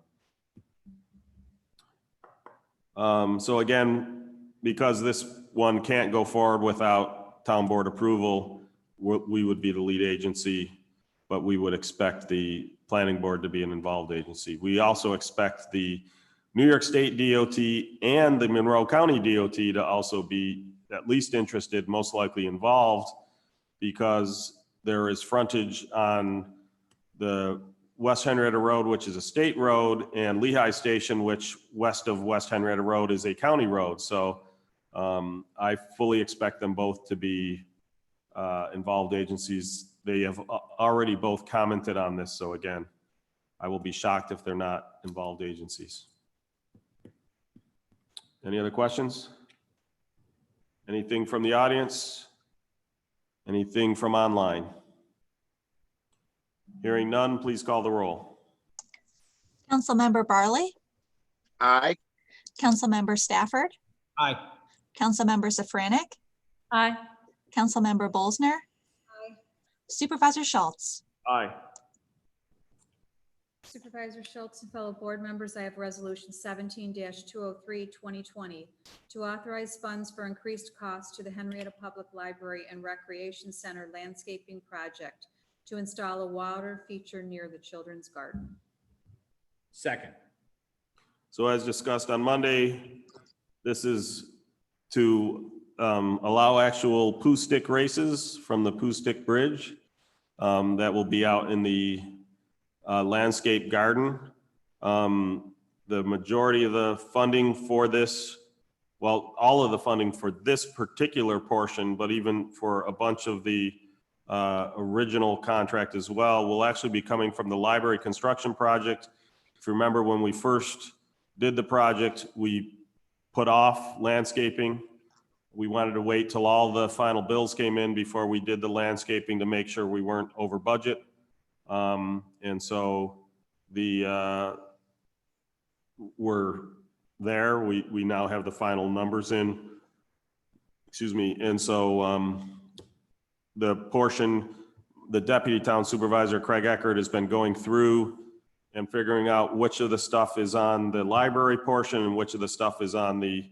so again, because this one can't go forward without town board approval, we would be the lead agency, but we would expect the planning board to be an involved agency. We also expect the New York State DOT and the Monroe County DOT to also be at least interested, most likely involved, because there is frontage on the West Henrietta Road, which is a state road, and Lehigh Station, which west of West Henrietta Road is a county road. So I fully expect them both to be involved agencies. They have already both commented on this. So again, I will be shocked if they're not involved agencies. Any other questions? Anything from the audience? Anything from online? Hearing none, please call the roll. Councilmember Barley, Aye. Councilmember Stafford, Aye. Councilmember Safranek, Aye. Councilmember Bolsner, Aye. Supervisor Schultz. Aye. Supervisor Schultz and fellow board members, I have Resolution 17-203, 2020, to authorize funds for increased costs to the Henrietta Public Library and Recreation Center landscaping project to install a water feature near the children's garden. Second. So as discussed on Monday, this is to allow actual poo stick races from the poo stick bridge that will be out in the landscape garden. The majority of the funding for this, well, all of the funding for this particular portion, but even for a bunch of the original contract as well, will actually be coming from the library construction project. If you remember, when we first did the project, we put off landscaping. We wanted to wait till all the final bills came in before we did the landscaping to make sure we weren't over budget. And so we're there. We now have the final numbers in, excuse me. And so the portion, the deputy town supervisor, Craig Eckert, has been going through and figuring out which of the stuff is on the library portion and which of the stuff is on the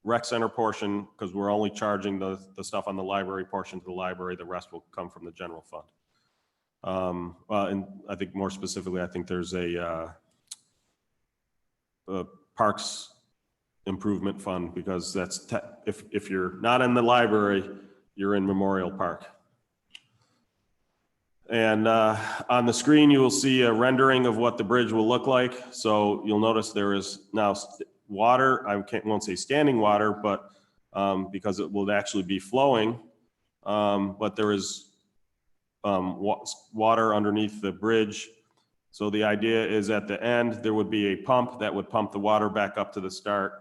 rec center portion, because we're only charging the stuff on the library portion to the library. The rest will come from the general fund. And I think more specifically, I think there's a parks improvement fund, because that's if you're not in the library, you're in Memorial Park. And on the screen, you will see a rendering of what the bridge will look like. So you'll notice there is now water. I won't say standing water, but because it will actually be flowing, but there is water underneath the bridge. So the idea is at the end, there would be a pump that would pump the water back up to the start.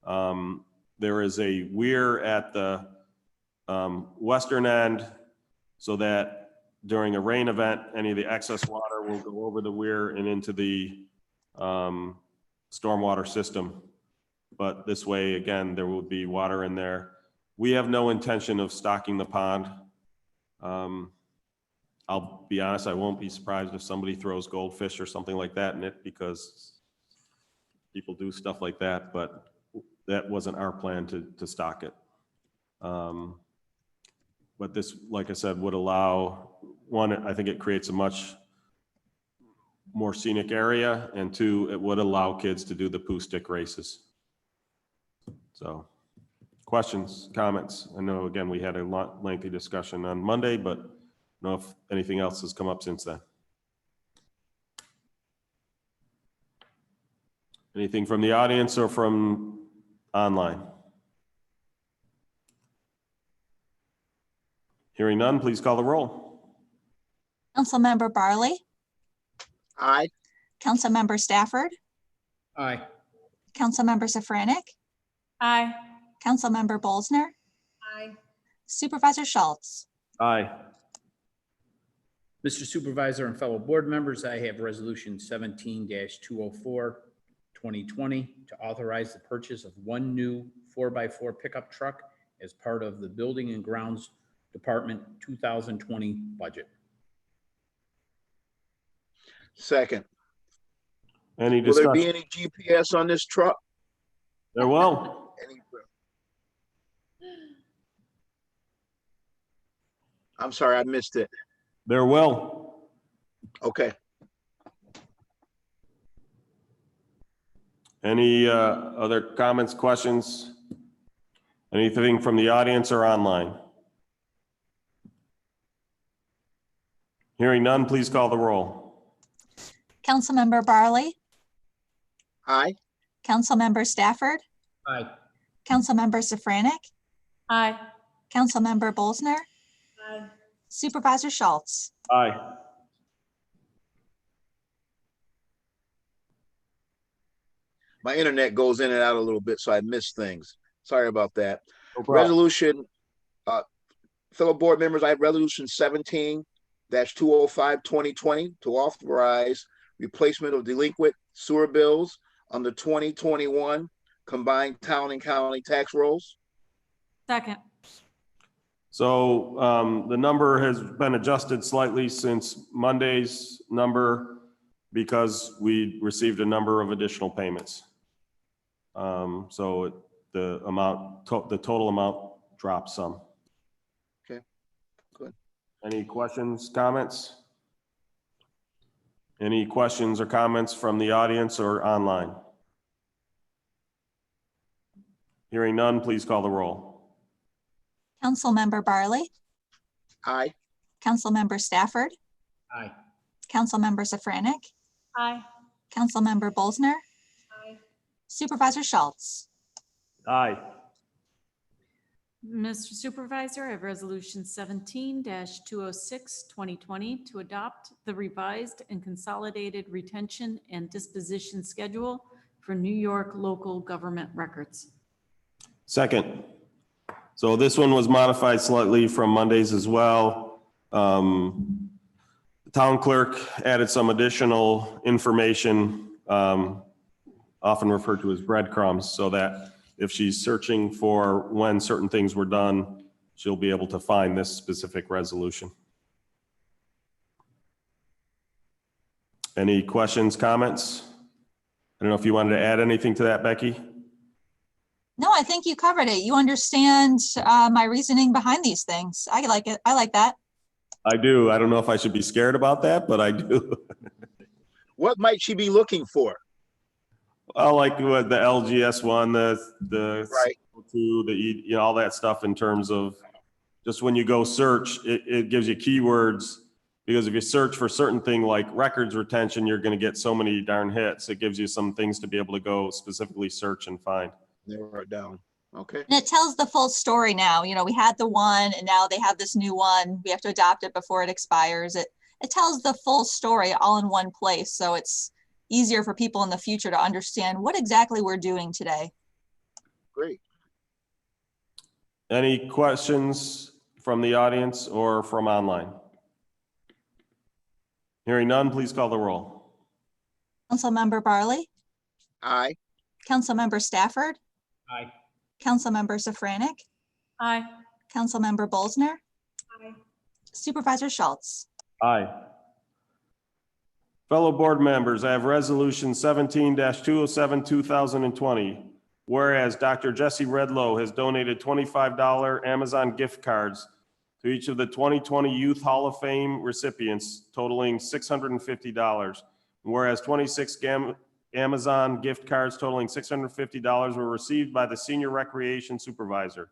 There is a weir at the western end, so that during a rain event, any of the excess water will go over the weir and into the stormwater system. But this way, again, there will be water in there. We have no intention of stocking the pond. I'll be honest, I won't be surprised if somebody throws goldfish or something like that in it, because people do stuff like that, but that wasn't our plan to stock it. But this, like I said, would allow, one, I think it creates a much more scenic area, and two, it would allow kids to do the poo stick races. So questions, comments? I know, again, we had a lengthy discussion on Monday, but know if anything else has come up since then. Anything from the audience or from online? Hearing none, please call the roll. Councilmember Barley, Aye. Councilmember Stafford, Aye. Councilmember Safranek, Aye. Councilmember Bolzner, Aye. Supervisor Schultz. Aye. Mr. Supervisor and fellow board members, I have Resolution 17-204, 2020, to authorize the purchase of one new 4x4 pickup truck as part of the Building and Grounds Department 2020 budget. Second. Any Will there be discussion? any GPS on this truck? There will. Any- I'm sorry, I missed it. There will. Okay. Any other comments, questions? Anything from the audience or online? Hearing none, please call the roll. Councilmember Barley, Aye. Councilmember Stafford, Aye. Councilmember Safranek, Aye. Councilmember Bolzner, Aye. Supervisor Schultz. Aye. My internet goes in and out a little bit, so I miss things. Sorry about that. No problem. Resolution, fellow board members, I have resolution 17-205, 2020 to authorize replacement of delinquent sewer bills on the 2021 combined town and county tax rolls. Second. So the number has been adjusted slightly since Monday's number because we received a number of additional payments. So the total amount dropped some. Okay, good. Any questions, comments? Any questions or comments from the audience or online? Hearing none, please call the roll. Councilmember Barley, Aye. Councilmember Stafford, Aye. Councilmember Safranek, Aye. Councilmember Bolzner, Aye. Supervisor Schultz. Aye. Mr. Supervisor, I have Resolution 17-206, 2020, to adopt the revised and consolidated retention and disposition schedule for New York local government records. Second. So this one was modified slightly from Mondays as well. The town clerk added some additional information, often referred to as breadcrumbs, so that if she's searching for when certain things were done, she'll be able to find this specific resolution. Any questions, comments? I don't know if you wanted to add anything to that, Becky? No, I think you covered it. You understand my reasoning behind these things. I like it. I like that. I do. I don't know if I should be scared about that, but I do. What might she be looking for? I like what the LGS one, the Right. two, all that stuff in terms of just when you go search, it gives you keywords, because if you search for certain thing like records retention, you're going to get so many darn hits. It gives you some things to be able to go specifically search and find. Narrow it down. Okay. And it tells the full story now. You know, we had the one and now they have this new one. We have to adopt it before it expires. It tells the full story all in one place. So it's easier for people in the future to understand what exactly we're doing today. Great. Any questions from the audience or from online? Hearing none, please call the roll. Councilmember Barley, Aye. Councilmember Stafford, Aye. Councilmember Safranek, Aye. Councilmember Bolzner, Aye. Supervisor Schultz. Aye. Fellow board members, I have resolution 17-207, 2020. Whereas Dr. Jesse Redlow has donated $25 Amazon gift cards to each of the 2020 Youth Hall of Fame recipients totaling $650. Whereas 26 Amazon gift cards totaling $650 were received by the senior recreation supervisor.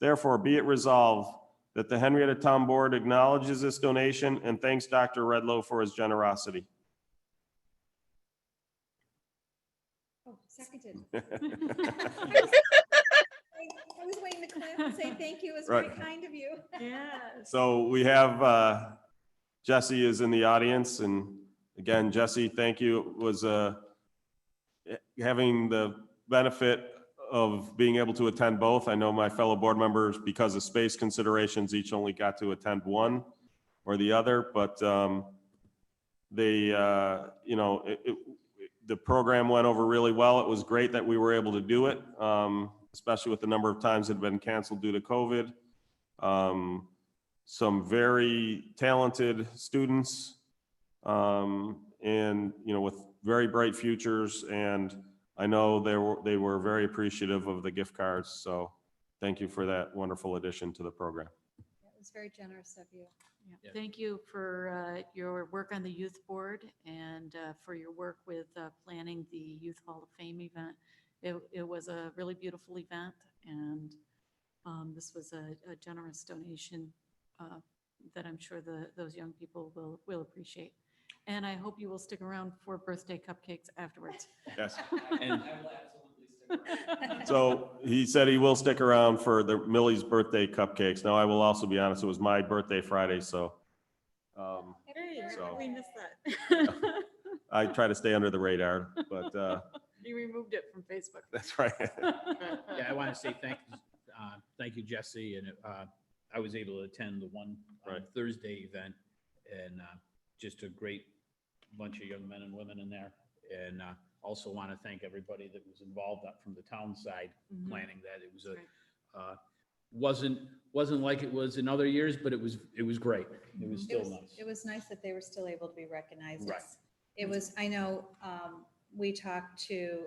Therefore, be it resolved that the Henrietta Town Board acknowledges this donation and thanks Dr. Redlow for his generosity. Oh, seconded. I was waiting to clap and say thank you. It was very Right. kind of you. Yes. So we have Jesse is in the audience, and again, Jesse, thank you. It was having the benefit of being able to attend both. I know my fellow board members, because of space considerations, each only got to attend one or the other, but they, the program went over really well. It was great that we were able to do it, especially with the number of times it had been canceled due to COVID. Some very talented students, and with very bright futures. And I know they were very appreciative of the gift cards. So thank you for that wonderful addition to the program. It was very generous of you. Yeah. Thank you for your work on the youth board and for your work with planning the Youth Hall of Fame event. It was a really beautiful event, and this was a generous donation that I'm sure those young people will appreciate. And I hope you will stick around for birthday cupcakes afterwards. Yes. And So he said he will stick around for the Millie's birthday cupcakes. Now, I will also be honest, it was my birthday Friday, so We missed that. I try to stay under the radar, but You removed it from Facebook. that's right. yeah, I want to say thank you, Jesse. And I was able to attend the one Right. Thursday event, and just a great bunch of young men and women in there. And also want to thank everybody that was involved up from the town side planning that. It was wasn't like it was in other years, but it was great. It was still nice. It was nice that they were still able to be recognized. Right. It was, I know, we talked to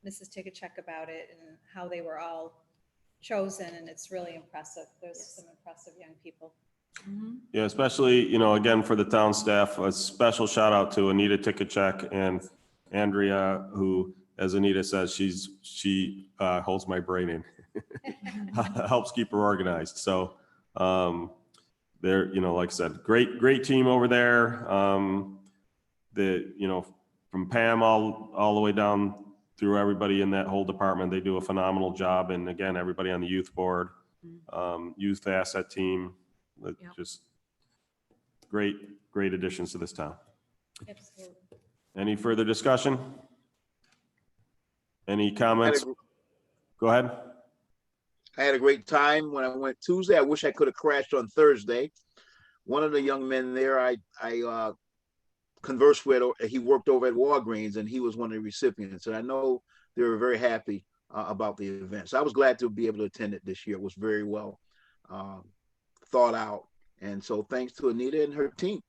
Mrs. Tikachek about it and how they were all chosen, and it's really impressive. There's some impressive young people. Yeah, especially, again, for the town staff, a special shout out to Anita Tikachek and Andrea, who, as Anita says, she holds my brain in, helps keep her organized. So they're, like I said, great team over there. From Pam all the way down through everybody in that whole department, they do a phenomenal job. And again, everybody on the youth board, youth asset team, just great additions to this town. Absolutely. Any further discussion? Any comments? Go ahead. I had a great time when I went Tuesday. I wish I could have crashed on Thursday. One of the young men there, I conversed with, he worked over at Walgreens, and he was one of the recipients. And I know they were very happy about the event. So I was glad to be able to attend it this year. It was very well thought out. And so thanks to Anita and her team.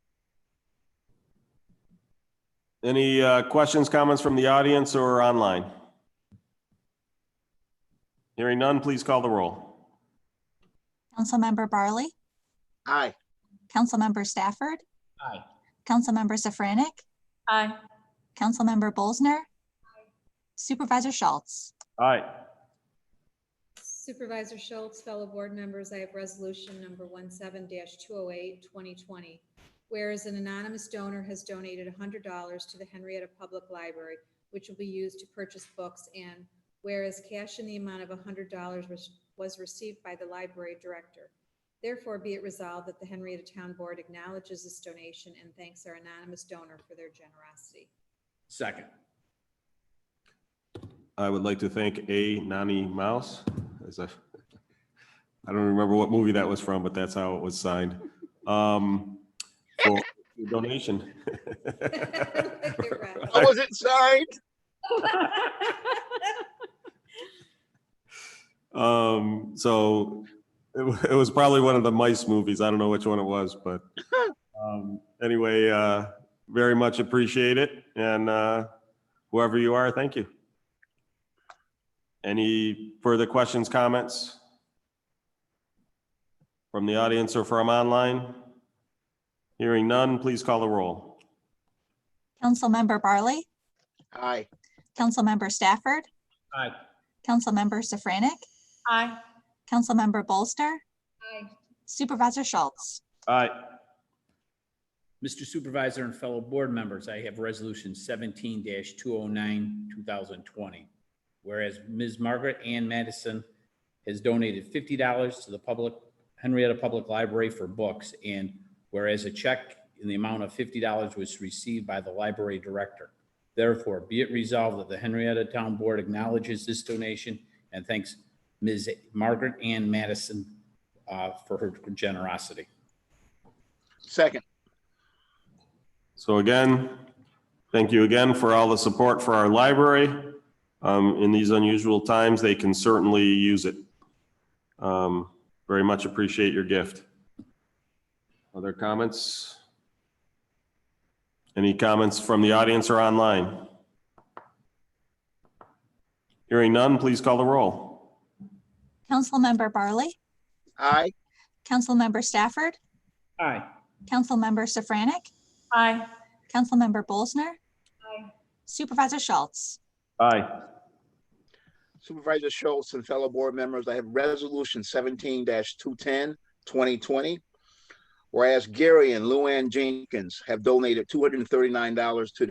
Any questions, comments from the audience or online? Hearing none, please call the roll. Councilmember Barley, Aye. Councilmember Stafford, Aye. Councilmember Safranek, Aye. Councilmember Bolsner, Supervisor Schultz. Aye. Supervisor Schultz, fellow board members, I have resolution number 17-208, 2020. Whereas an anonymous donor has donated $100 to the Henrietta Public Library, which will be used to purchase books, and whereas cash in the amount of $100 was received by the library director. Therefore, be it resolved that the Henrietta Town Board acknowledges this donation and thanks our anonymous donor for their generosity. Second. I would like to thank Nani Mouse. I don't remember what movie that was from, but that's how it was signed. For the donation. How was it signed? So it was probably one of the mice movies. I don't know which one it was, but anyway, very much appreciate it. And whoever you are, thank you. Any further questions, comments from the audience or from online? Hearing none, please call the roll. Councilmember Barley, Aye. Councilmember Stafford, Aye. Councilmember Safranek, Aye. Councilmember Bolster, Aye. Supervisor Schultz. Aye. Mr. Supervisor and fellow board members, I have Resolution 17-209, 2020. Whereas Ms. Margaret Ann Madison has donated $50 to the Henrietta Public Library for books, and whereas a check in the amount of $50 was received by the library director. Therefore, be it resolved that the Henrietta Town Board acknowledges this donation and thanks Ms. Margaret Ann Madison for her generosity. Second. So again, thank you again for all the support for our library. In these unusual times, they can certainly use it. Very much appreciate your gift. Other comments? Any comments from the audience or online? Hearing none, please call the roll. Councilmember Barley, Aye. Councilmember Stafford, Aye. Councilmember Safranek, Aye. Councilmember Bolsner. Aye. Supervisor Schultz. Aye. Supervisor Schultz and fellow board members, I have Resolution 17-210, 2020. Whereas Gary and Luann Jenkins have donated $239 to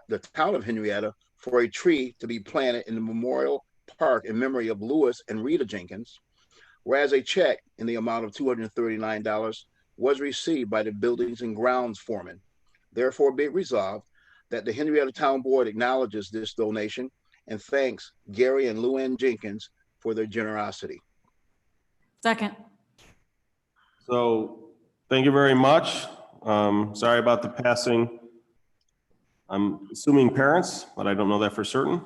the town of Henrietta for a tree to be planted in the Memorial Park in memory of Lewis and Rita Jenkins. Whereas a check in the amount of $239 was received by the Buildings and Grounds foreman. Therefore, be it resolved that the Henrietta Town Board acknowledges this donation and thanks Gary and Luann Jenkins for their generosity. Second. So thank you very much. Sorry about the passing. I'm assuming parents, but I don't know that for certain.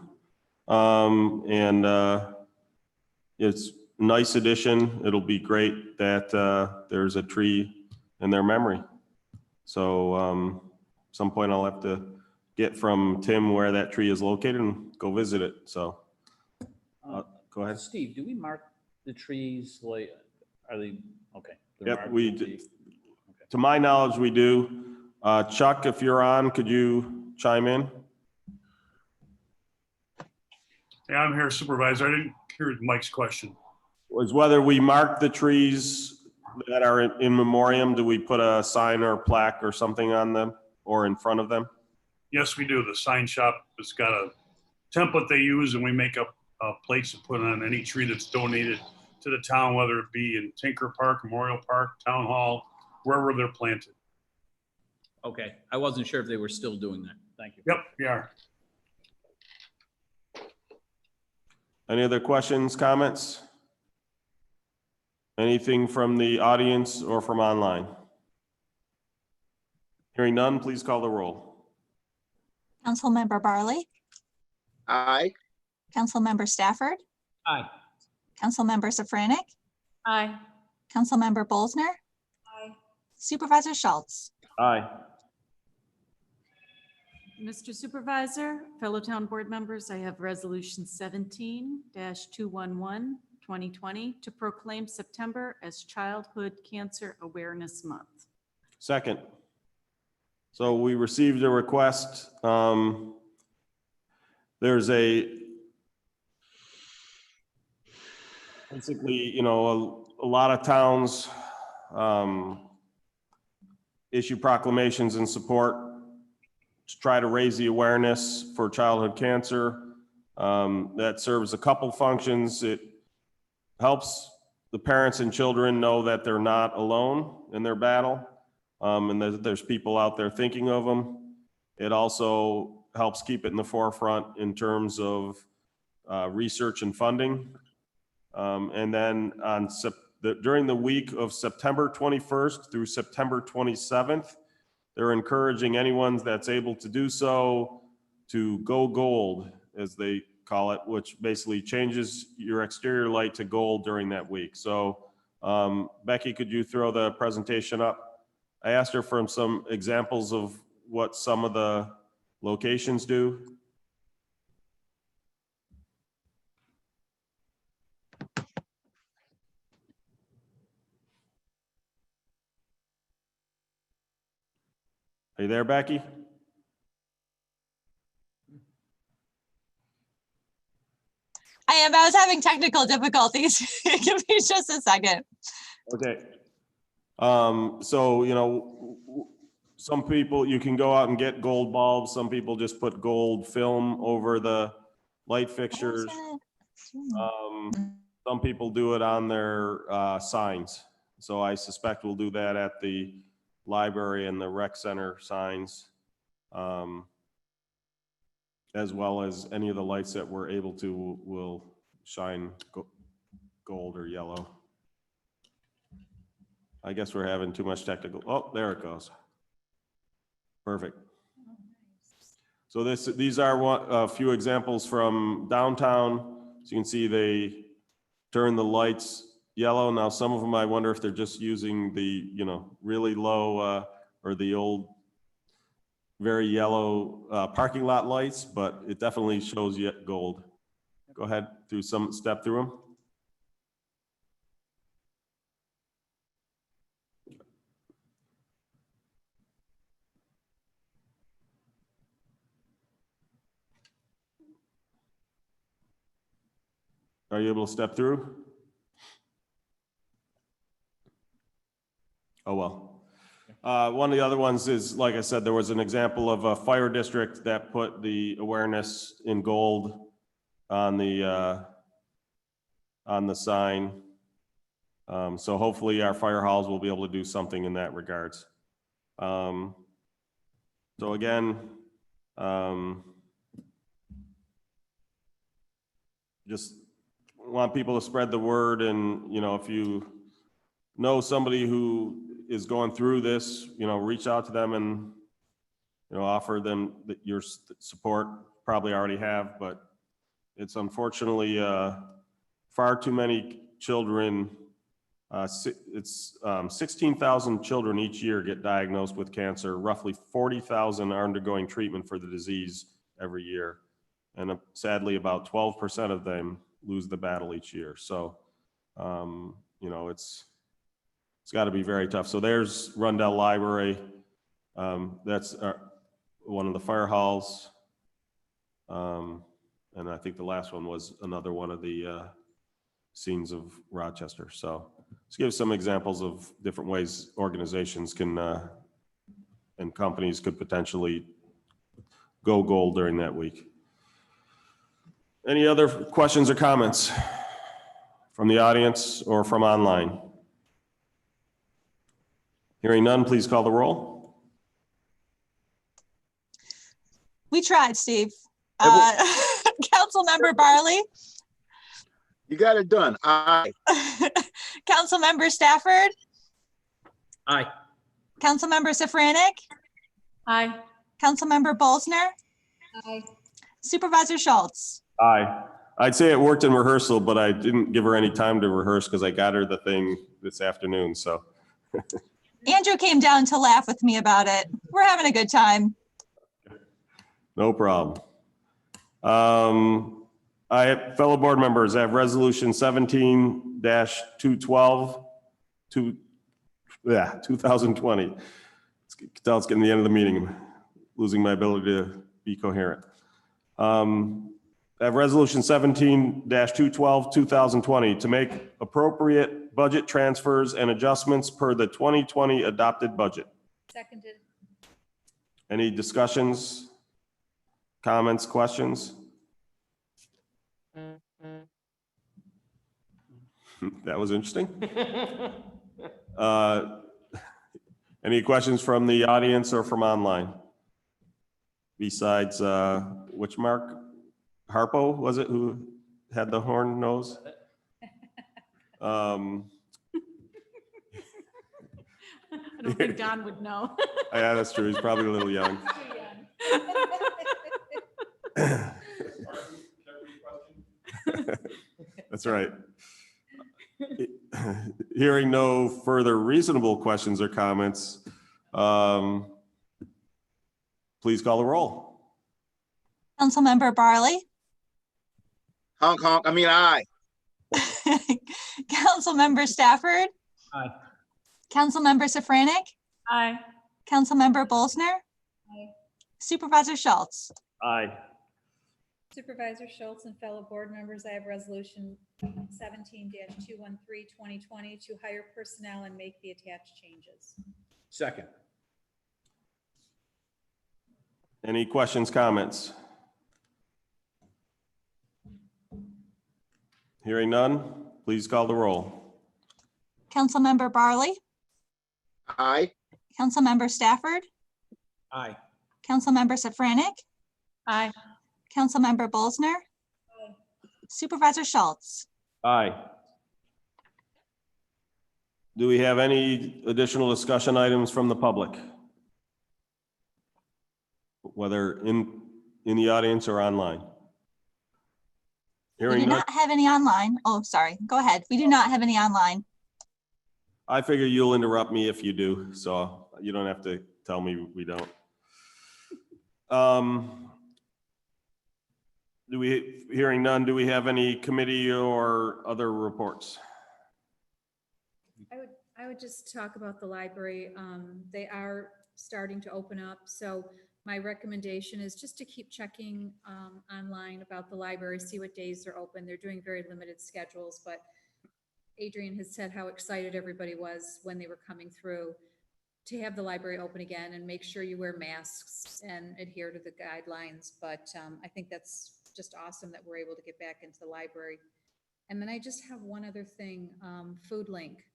It's a nice addition. It'll be great that there's a tree in their memory. So some point I'll have to get from Tim where that tree is located and go visit it. So go ahead. Steve, do we mark the trees? Like, are they okay? Yep, we do. To my knowledge, we do. Chuck, if you're on, could you chime in? Yeah, I'm here, Supervisor. I didn't hear Mike's question. Was whether we mark the trees that are in memoriam. Do we put a sign or a plaque or something on them or in front of them? Yes, we do. The sign shop has got a template they use, and we make up plates to put on any tree that's donated to the town, whether it be in Tinker Park, Memorial Park, Town Hall, wherever they're planted. Okay, I wasn't sure if they were still doing that. Thank you. Yep, we are. Any other questions, comments? Anything from the audience or from online? Hearing none, please call the roll. Councilmember Barley, Aye. Councilmember Stafford, Aye. Councilmember Safranek, Aye. Councilmember Bolsner. Aye. Supervisor Schultz. Aye. Mr. Supervisor, fellow town board members, I have Resolution 17-211, 2020, to proclaim September as Childhood Cancer Awareness Month. Second. So we received a request. There's basically, a lot of towns issue proclamations in support to try to raise the awareness for childhood cancer. That serves a couple functions. It helps the parents and children know that they're not alone in their battle, and that there's people out there thinking of them. It also helps keep it in the forefront in terms of research and funding. And then during the week of September 21st through September 27th, they're encouraging anyone that's able to do so to go gold, as they call it, which basically changes your exterior light to gold during that week. So Becky, could you throw the presentation up? I asked her for some examples of what some of the locations do. Are you there, Becky? I was having technical difficulties. Give me just a second. Okay. So, you know, some people, you can go out and get gold bulbs. Some people just put gold film over the light fixtures. Some people do it on their signs. So I suspect we'll do that at the library and the rec center signs, as well as any of the lights that we're able to will shine gold or yellow. I guess we're having too much technical. Oh, there it goes. Perfect. So these are a few examples from downtown. So you can see they turn the lights yellow. Now, some of them, I wonder if they're just using the, you know, really low or the old, very yellow parking lot lights, but it definitely shows yet gold. Go ahead, step through them. Are you able to step through? Oh, well. One of the other ones is, like I said, there was an example of a fire district that put the awareness in gold on the sign. So hopefully our fire halls will be able to do something in that regards. So again, just want people to spread the word, and, you know, if you know somebody who is going through this, you know, reach out to them and, you know, offer them your support. Probably already have, but it's unfortunately far too many children. It's 16,000 children each year get diagnosed with cancer. Roughly 40,000 are undergoing treatment for the disease every year. And sadly, about 12% of them lose the battle each year. So, you know, it's got to be very tough. So there's Rundell Library. That's one of the fire halls. And I think the last one was another one of the scenes of Rochester. So let's give some examples of different ways organizations can and companies could potentially go gold during that week. Any other questions or comments from the audience or from online? Hearing none, please call the roll. We tried, Steve. Councilmember Barley. You got it done. Aye. Councilmember Stafford. Aye. Councilmember Safranek. Aye. Councilmember Bolsner. Aye. Supervisor Schultz. Aye. I'd say it worked in rehearsal, but I didn't give her any time to rehearse because I got her the thing this afternoon. So Andrew came down to laugh with me about it. We're having a good time. no problem. Fellow board members, I have resolution 17-212 2020. You can tell it's getting the end of the meeting. I'm losing my ability to be coherent. I have resolution 17-212 2020 to make appropriate budget transfers and adjustments per the 2020 adopted budget. Seconded. Any discussions, comments, questions? That was interesting. Any questions from the audience or from online? Besides, which Mark? Harpo, was it, who had the horn nose? I don't think Don would know. Yeah, that's true. He's probably a little young. That's right. Hearing no further reasonable questions or comments, please call the roll. Councilmember Barley. Honk, honk. I mean, aye. Councilmember Stafford. Aye. Councilmember Safranek. Aye. Councilmember Bolsner. Aye. Supervisor Schultz. Aye. Supervisor Schultz and fellow board members, I have resolution 17-213, 2020 to hire personnel and make the attached changes. Second. Any questions, comments? Hearing none, please call the roll. Councilmember Barley, Aye. Councilmember Stafford, Aye. Councilmember Safranik, Aye. Councilmember Bolsner, Supervisor Schultz. Aye. Do we have any additional discussion items from the public? Whether in the audience or online? We Hearing do none, not have any online. Oh, sorry. Go ahead. We do not have any online. I figure you'll interrupt me if you do, so you don't have to tell me we don't. Hearing none, do we have any committee or other reports? I would just talk about the library. They are starting to open up, so my recommendation is just to keep checking online about the library, see what days they're open. They're doing very limited schedules, but Adrian has said how excited everybody was when they were coming through to have the library open again, and make sure you wear masks and adhere to the guidelines. But I think that's just awesome that we're able to get back into the library. And then I just have one other thing, Food Link.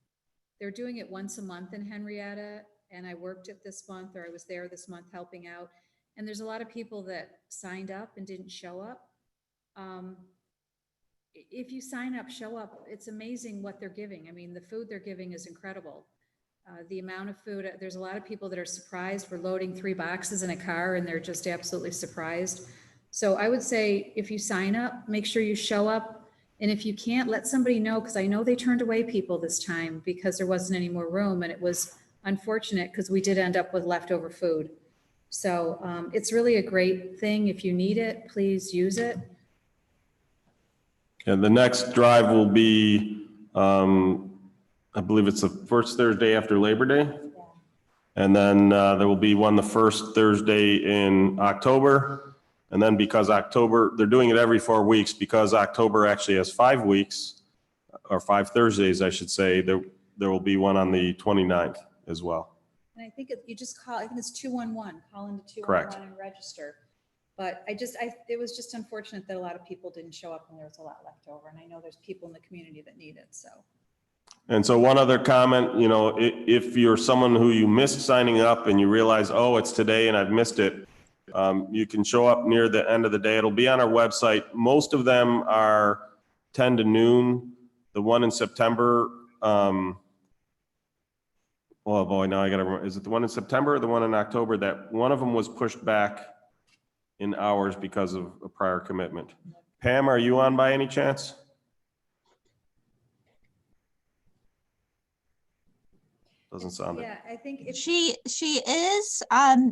They're doing it once a month in Henrietta, and I worked it this month, or I was there this month helping out. And there's a lot of people that signed up and didn't show up. If you sign up, show up. It's amazing what they're giving. I mean, the food they're giving is incredible. The amount of food, there's a lot of people that are surprised. We're loading 3 boxes in a car and they're just absolutely surprised. So I would say if you sign up, make sure you show up. And if you can't, let somebody know, because I know they turned away people this time because there wasn't any more room. And it was unfortunate because we did end up with leftover food. So it's really a great thing. If you need it, please use it. And the next drive will be, I believe it's the first Thursday after Labor Day. Yeah. And then there will be one the first Thursday in October. And then because October, they're doing it every 4 weeks, because October actually has 5 weeks, or 5 Thursdays, I should say, there will be one on the 29th as well. And I think you just call, I think it's 211, call into 211 Correct. and register. But it was just unfortunate that a lot of people didn't show up and there was a lot left over. And I know there's people in the community that need it, so. And so one other comment, you know, if you're someone who you missed signing up and you realize, oh, it's today and I've missed it, you can show up near the end of the day. It'll be on our website. Most of them are 10 to noon. The one in September, oh boy, now I gotta remember, is it the one in September or the one in October? That one of them was pushed back in hours because of a prior commitment. Pam, are you on by any chance? Doesn't sound it. Yeah, I think if She is,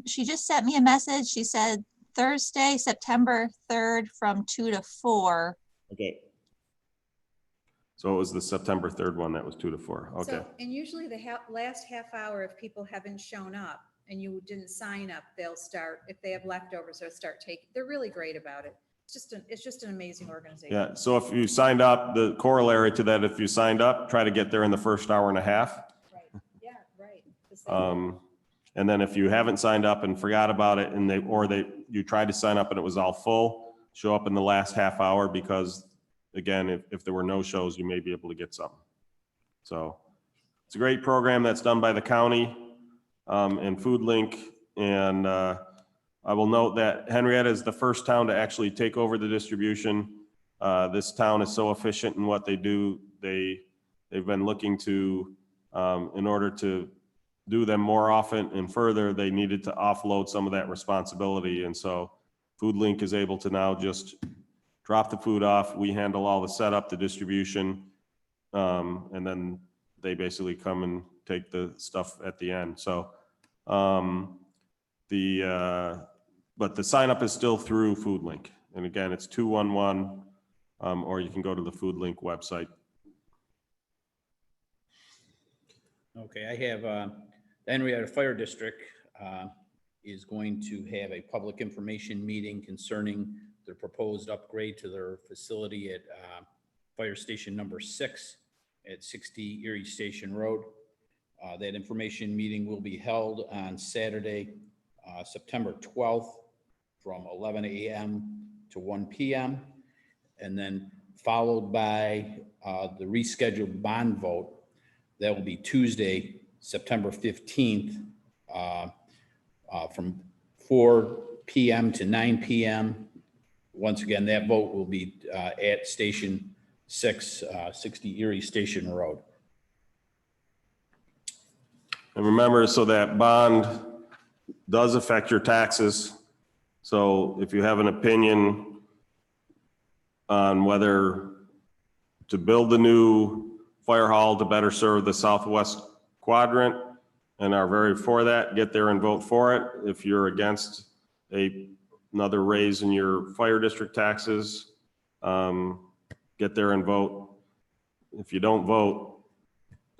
she just sent me a message. She said Thursday, September 3rd from 2 to 4. Okay. So it was the September 3rd one that was 2 to 4. Okay. So, and usually the last half hour, if people haven't shown up and you didn't sign up, they'll start, if they have leftovers, they'll start taking, they're really great about it. It's just an amazing organization. Yeah. So if you signed up, the corollary to that, if you signed up, try to get there in the first hour and a half. Right. Yeah, right. And then if you haven't signed up and forgot about it and you tried to sign up and it was all full, show up in the last half hour, because again, if there were no shows, you may be able to get something. So it's a great program that's done by the county and Food Link. And I will note that Henrietta is the first town to actually take over the distribution. This town is so efficient in what they do. They've been looking to, in order to do them more often and further, they needed to offload some of that responsibility. And so Food Link is able to now just drop the food off. We handle all the setup, the distribution, and then they basically come and take the stuff at the end. So but the sign up is still through Food Link. And again, it's 211, or you can go to the Food Link website. Okay, I have the Henrietta Fire District is going to have a public information meeting concerning the the proposed upgrade to their facility at Fire Station number 6 at 60 Erie Station Road. That information meeting will be held on Saturday, September 12th from 11 a.m. to 1 p.m. and then followed by the rescheduled bond vote. That will be Tuesday, September 15th from 4 p.m. to 9 p.m. Once again, that vote will be at Station 6, 60 Erie Station Road. And remember, so that bond does affect your taxes. So if you have an opinion on whether to build the new fire hall to better serve the southwest quadrant and are very for that, get there and vote for it. If you're against another raise in your fire district taxes, get there and vote. If you don't vote,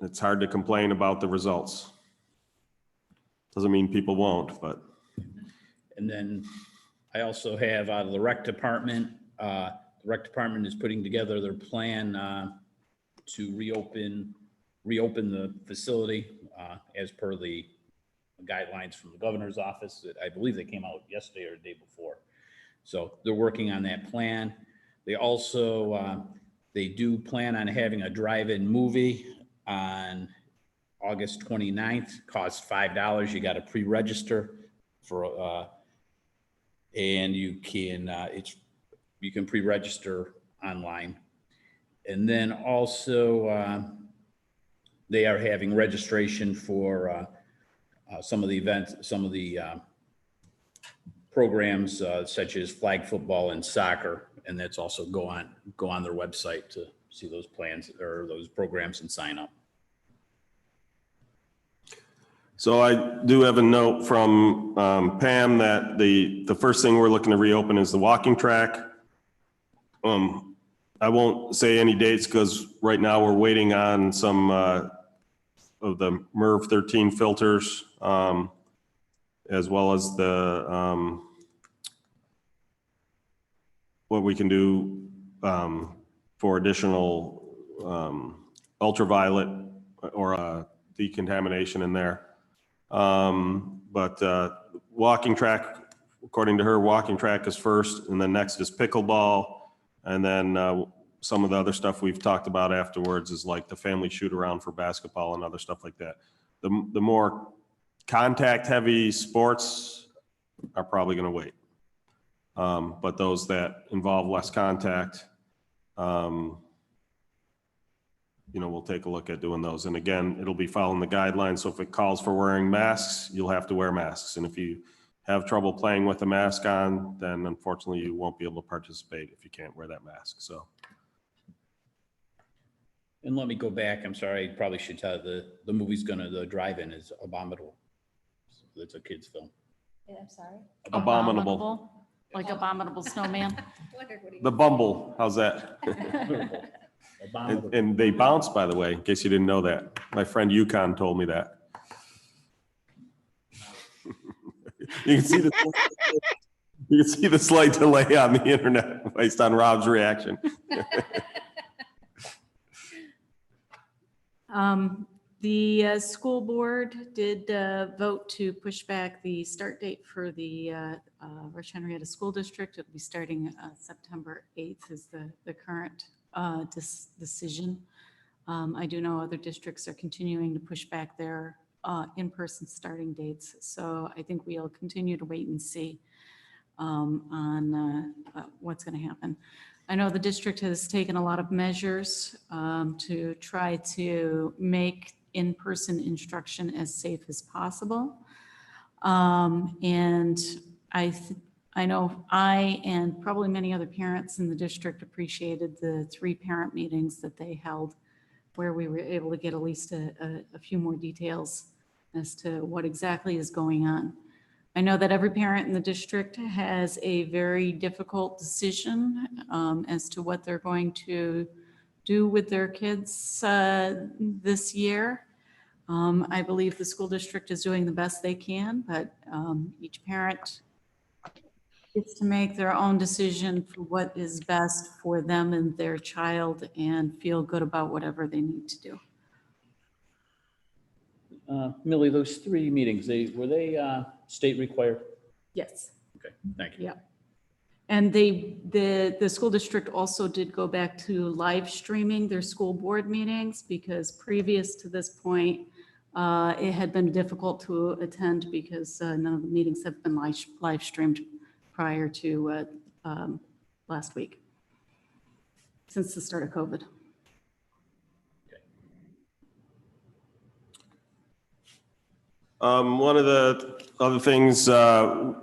it's hard to complain about the results. Doesn't mean people won't, but. And then I also have out of the rec department, the rec department is putting together their plan to reopen the facility as per the guidelines from the governor's office. I believe they came out yesterday or the day before. So they're working on that plan. They also, they do plan on having a drive-in movie on August 29th, costs $5. You got to pre-register for, and you can pre-register online. And then also they are having registration for some of the events, some of the programs such as flag football and soccer. And that's also go on their website to see those plans or those programs and sign up. So I do have a note from Pam that the first thing we're looking to reopen is the walking track. I won't say any dates because right now we're waiting on some of the MERV 13 filters, as well as the what we can do for additional ultraviolet or decontamination in there. But walking track, according to her, walking track is first, and then next is pickleball. And then some of the other stuff we've talked about afterwards is like the family shoot around for basketball and other stuff like that. The more contact heavy sports are probably going to wait. But those that involve less contact, we'll take a look at doing those. And again, it'll be following the guidelines. So if it calls for wearing masks, you'll have to wear masks. And if you have trouble playing with a mask on, then unfortunately you won't be able to participate if you can't wear that mask. So. And let me go back. I'm sorry. I probably should tell the movie's the drive-in is Abominable. So it's a kid's film. Yeah, I'm sorry. Abominable. Like Abominable Snowman. The Bumble. How's that? And they bounce, by the way, in case you didn't know that. My friend Yukon told me that. You can see the slight delay on the internet based on Rob's reaction. The school board did vote to push back the start date for the Rush Henrietta School District. It'll be starting September 8th is the current decision. I do know other districts are continuing to push back their in-person starting dates. So I think we'll continue to wait and see on what's going to happen. I know the district has taken a lot of measures to try to make in-person instruction as safe as possible. And I know I and probably many other parents in the district appreciated the 3 parent meetings that they held where we were able to get at least a few more details as to what exactly is going on. I know that every parent in the district has a very difficult decision as to what they're going to do with their kids this year. I believe the school district is doing the best they can, but each parent It's to make their own decision for what is best for them and their child and feel good about whatever they need to do. Millie, those 3 meetings, were they state required? Yes. Okay, thank you. Yeah. And the school district also did go back to live streaming their school board meetings because previous to this point, it had been difficult to attend because none of the meetings have been live streamed prior to last week, since the start of COVID. One of the other things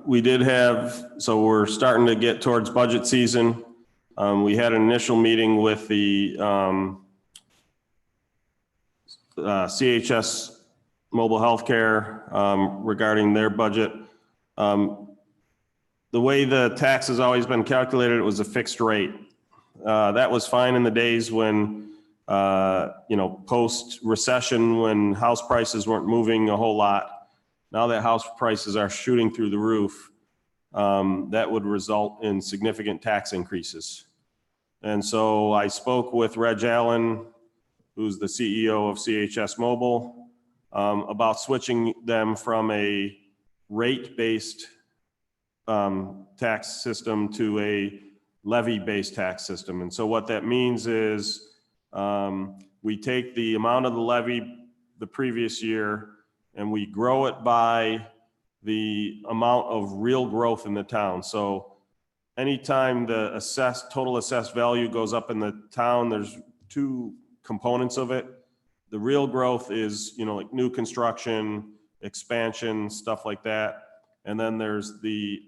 we did have, so we're starting to get towards budget season. We had an initial meeting with the CHS Mobile Healthcare regarding their budget. The way the tax has always been calculated, it was a fixed rate. That was fine in the days when, post-recession, when house prices weren't moving a whole lot. Now that house prices are shooting through the roof, that would result in significant tax increases. And so I spoke with Reg Allen, who's the CEO of CHS Mobile, about switching them from a rate-based tax system to a levy-based tax system. And so what that means is we take the amount of the levy the previous year and we grow it by the amount of real growth in the town. So anytime the total assessed value goes up in the town, there's 2 components of it. The real growth is, like new construction, expansion, stuff like that. And then there's the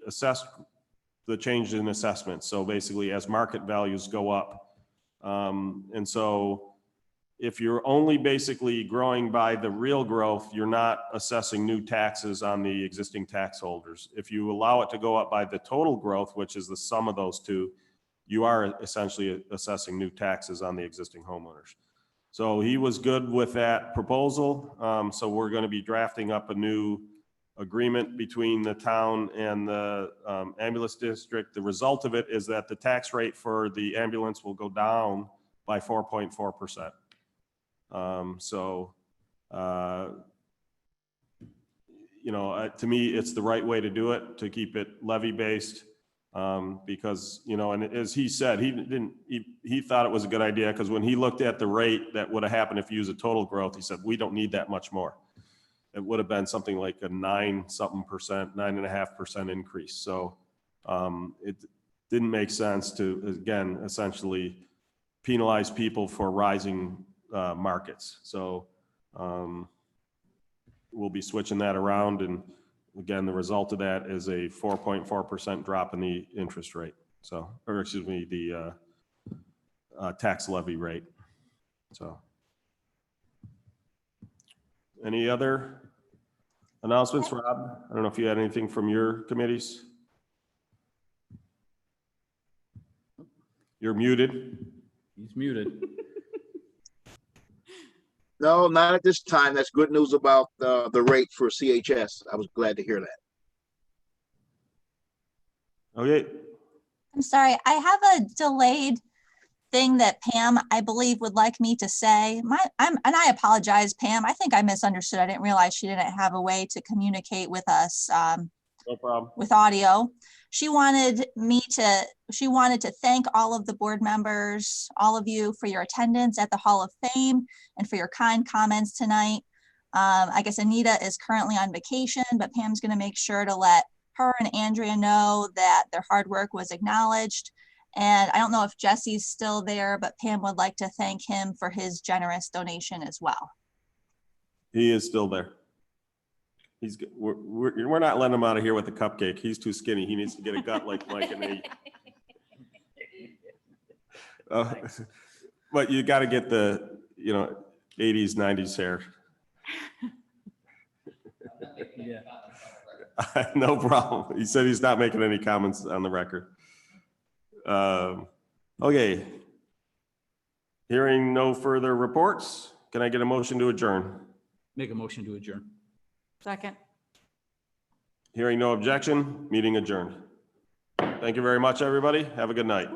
change in assessment. So basically as market values go up. And so if you're only basically growing by the real growth, you're not assessing new taxes on the existing tax holders. If you allow it to go up by the total growth, which is the sum of those 2, you are essentially assessing new taxes on the existing homeowners. So he was good with that proposal. So we're going to be drafting up a new agreement between the town and the ambulance district. The result of it is that the tax rate for the ambulance will go down by 4.4%. To me, it's the right way to do it, to keep it levy based, because, and as he said, he thought it was a good idea, because when he looked at the rate that would have happened if you use a total growth, he said, we don't need that much more. It would have been something like a 9.5% increase. So it didn't make sense to, again, essentially penalize people for rising markets. So we'll be switching that around. And again, the result of that is a 4.4% drop in the interest rate. So, or excuse me, the tax levy rate. So. Any other announcements, Rob? I don't know if you had anything from your committees. You're muted. He's muted. No, not at this time. That's good news about the rate for CHS. I was glad to hear that. Okay. I'm sorry, I have a delayed thing that Pam, I believe, would like me to say. And I apologize, Pam. I think I misunderstood. I didn't realize she didn't have a way to communicate with us No problem. with audio. She wanted to thank all of the board members, all of you, for your attendance at the Hall of Fame and for your kind comments tonight. I guess Anita is currently on vacation, but Pam's going to make sure to let her and Andrea know that their hard work was acknowledged. And I don't know if Jesse's still there, but Pam would like to thank him for his generous donation as well. He is still there. We're not letting him out of here with a cupcake. He's too skinny. He needs to get a gut like Mike and me. But you got to get the 80s, 90s hair. Yeah. No problem. He said he's not making any comments on the record. Okay. Hearing no further reports, can I get a motion to adjourn? Make a motion to adjourn. Second. Hearing no objection, meeting adjourned. Thank you very much, everybody. Have a good night.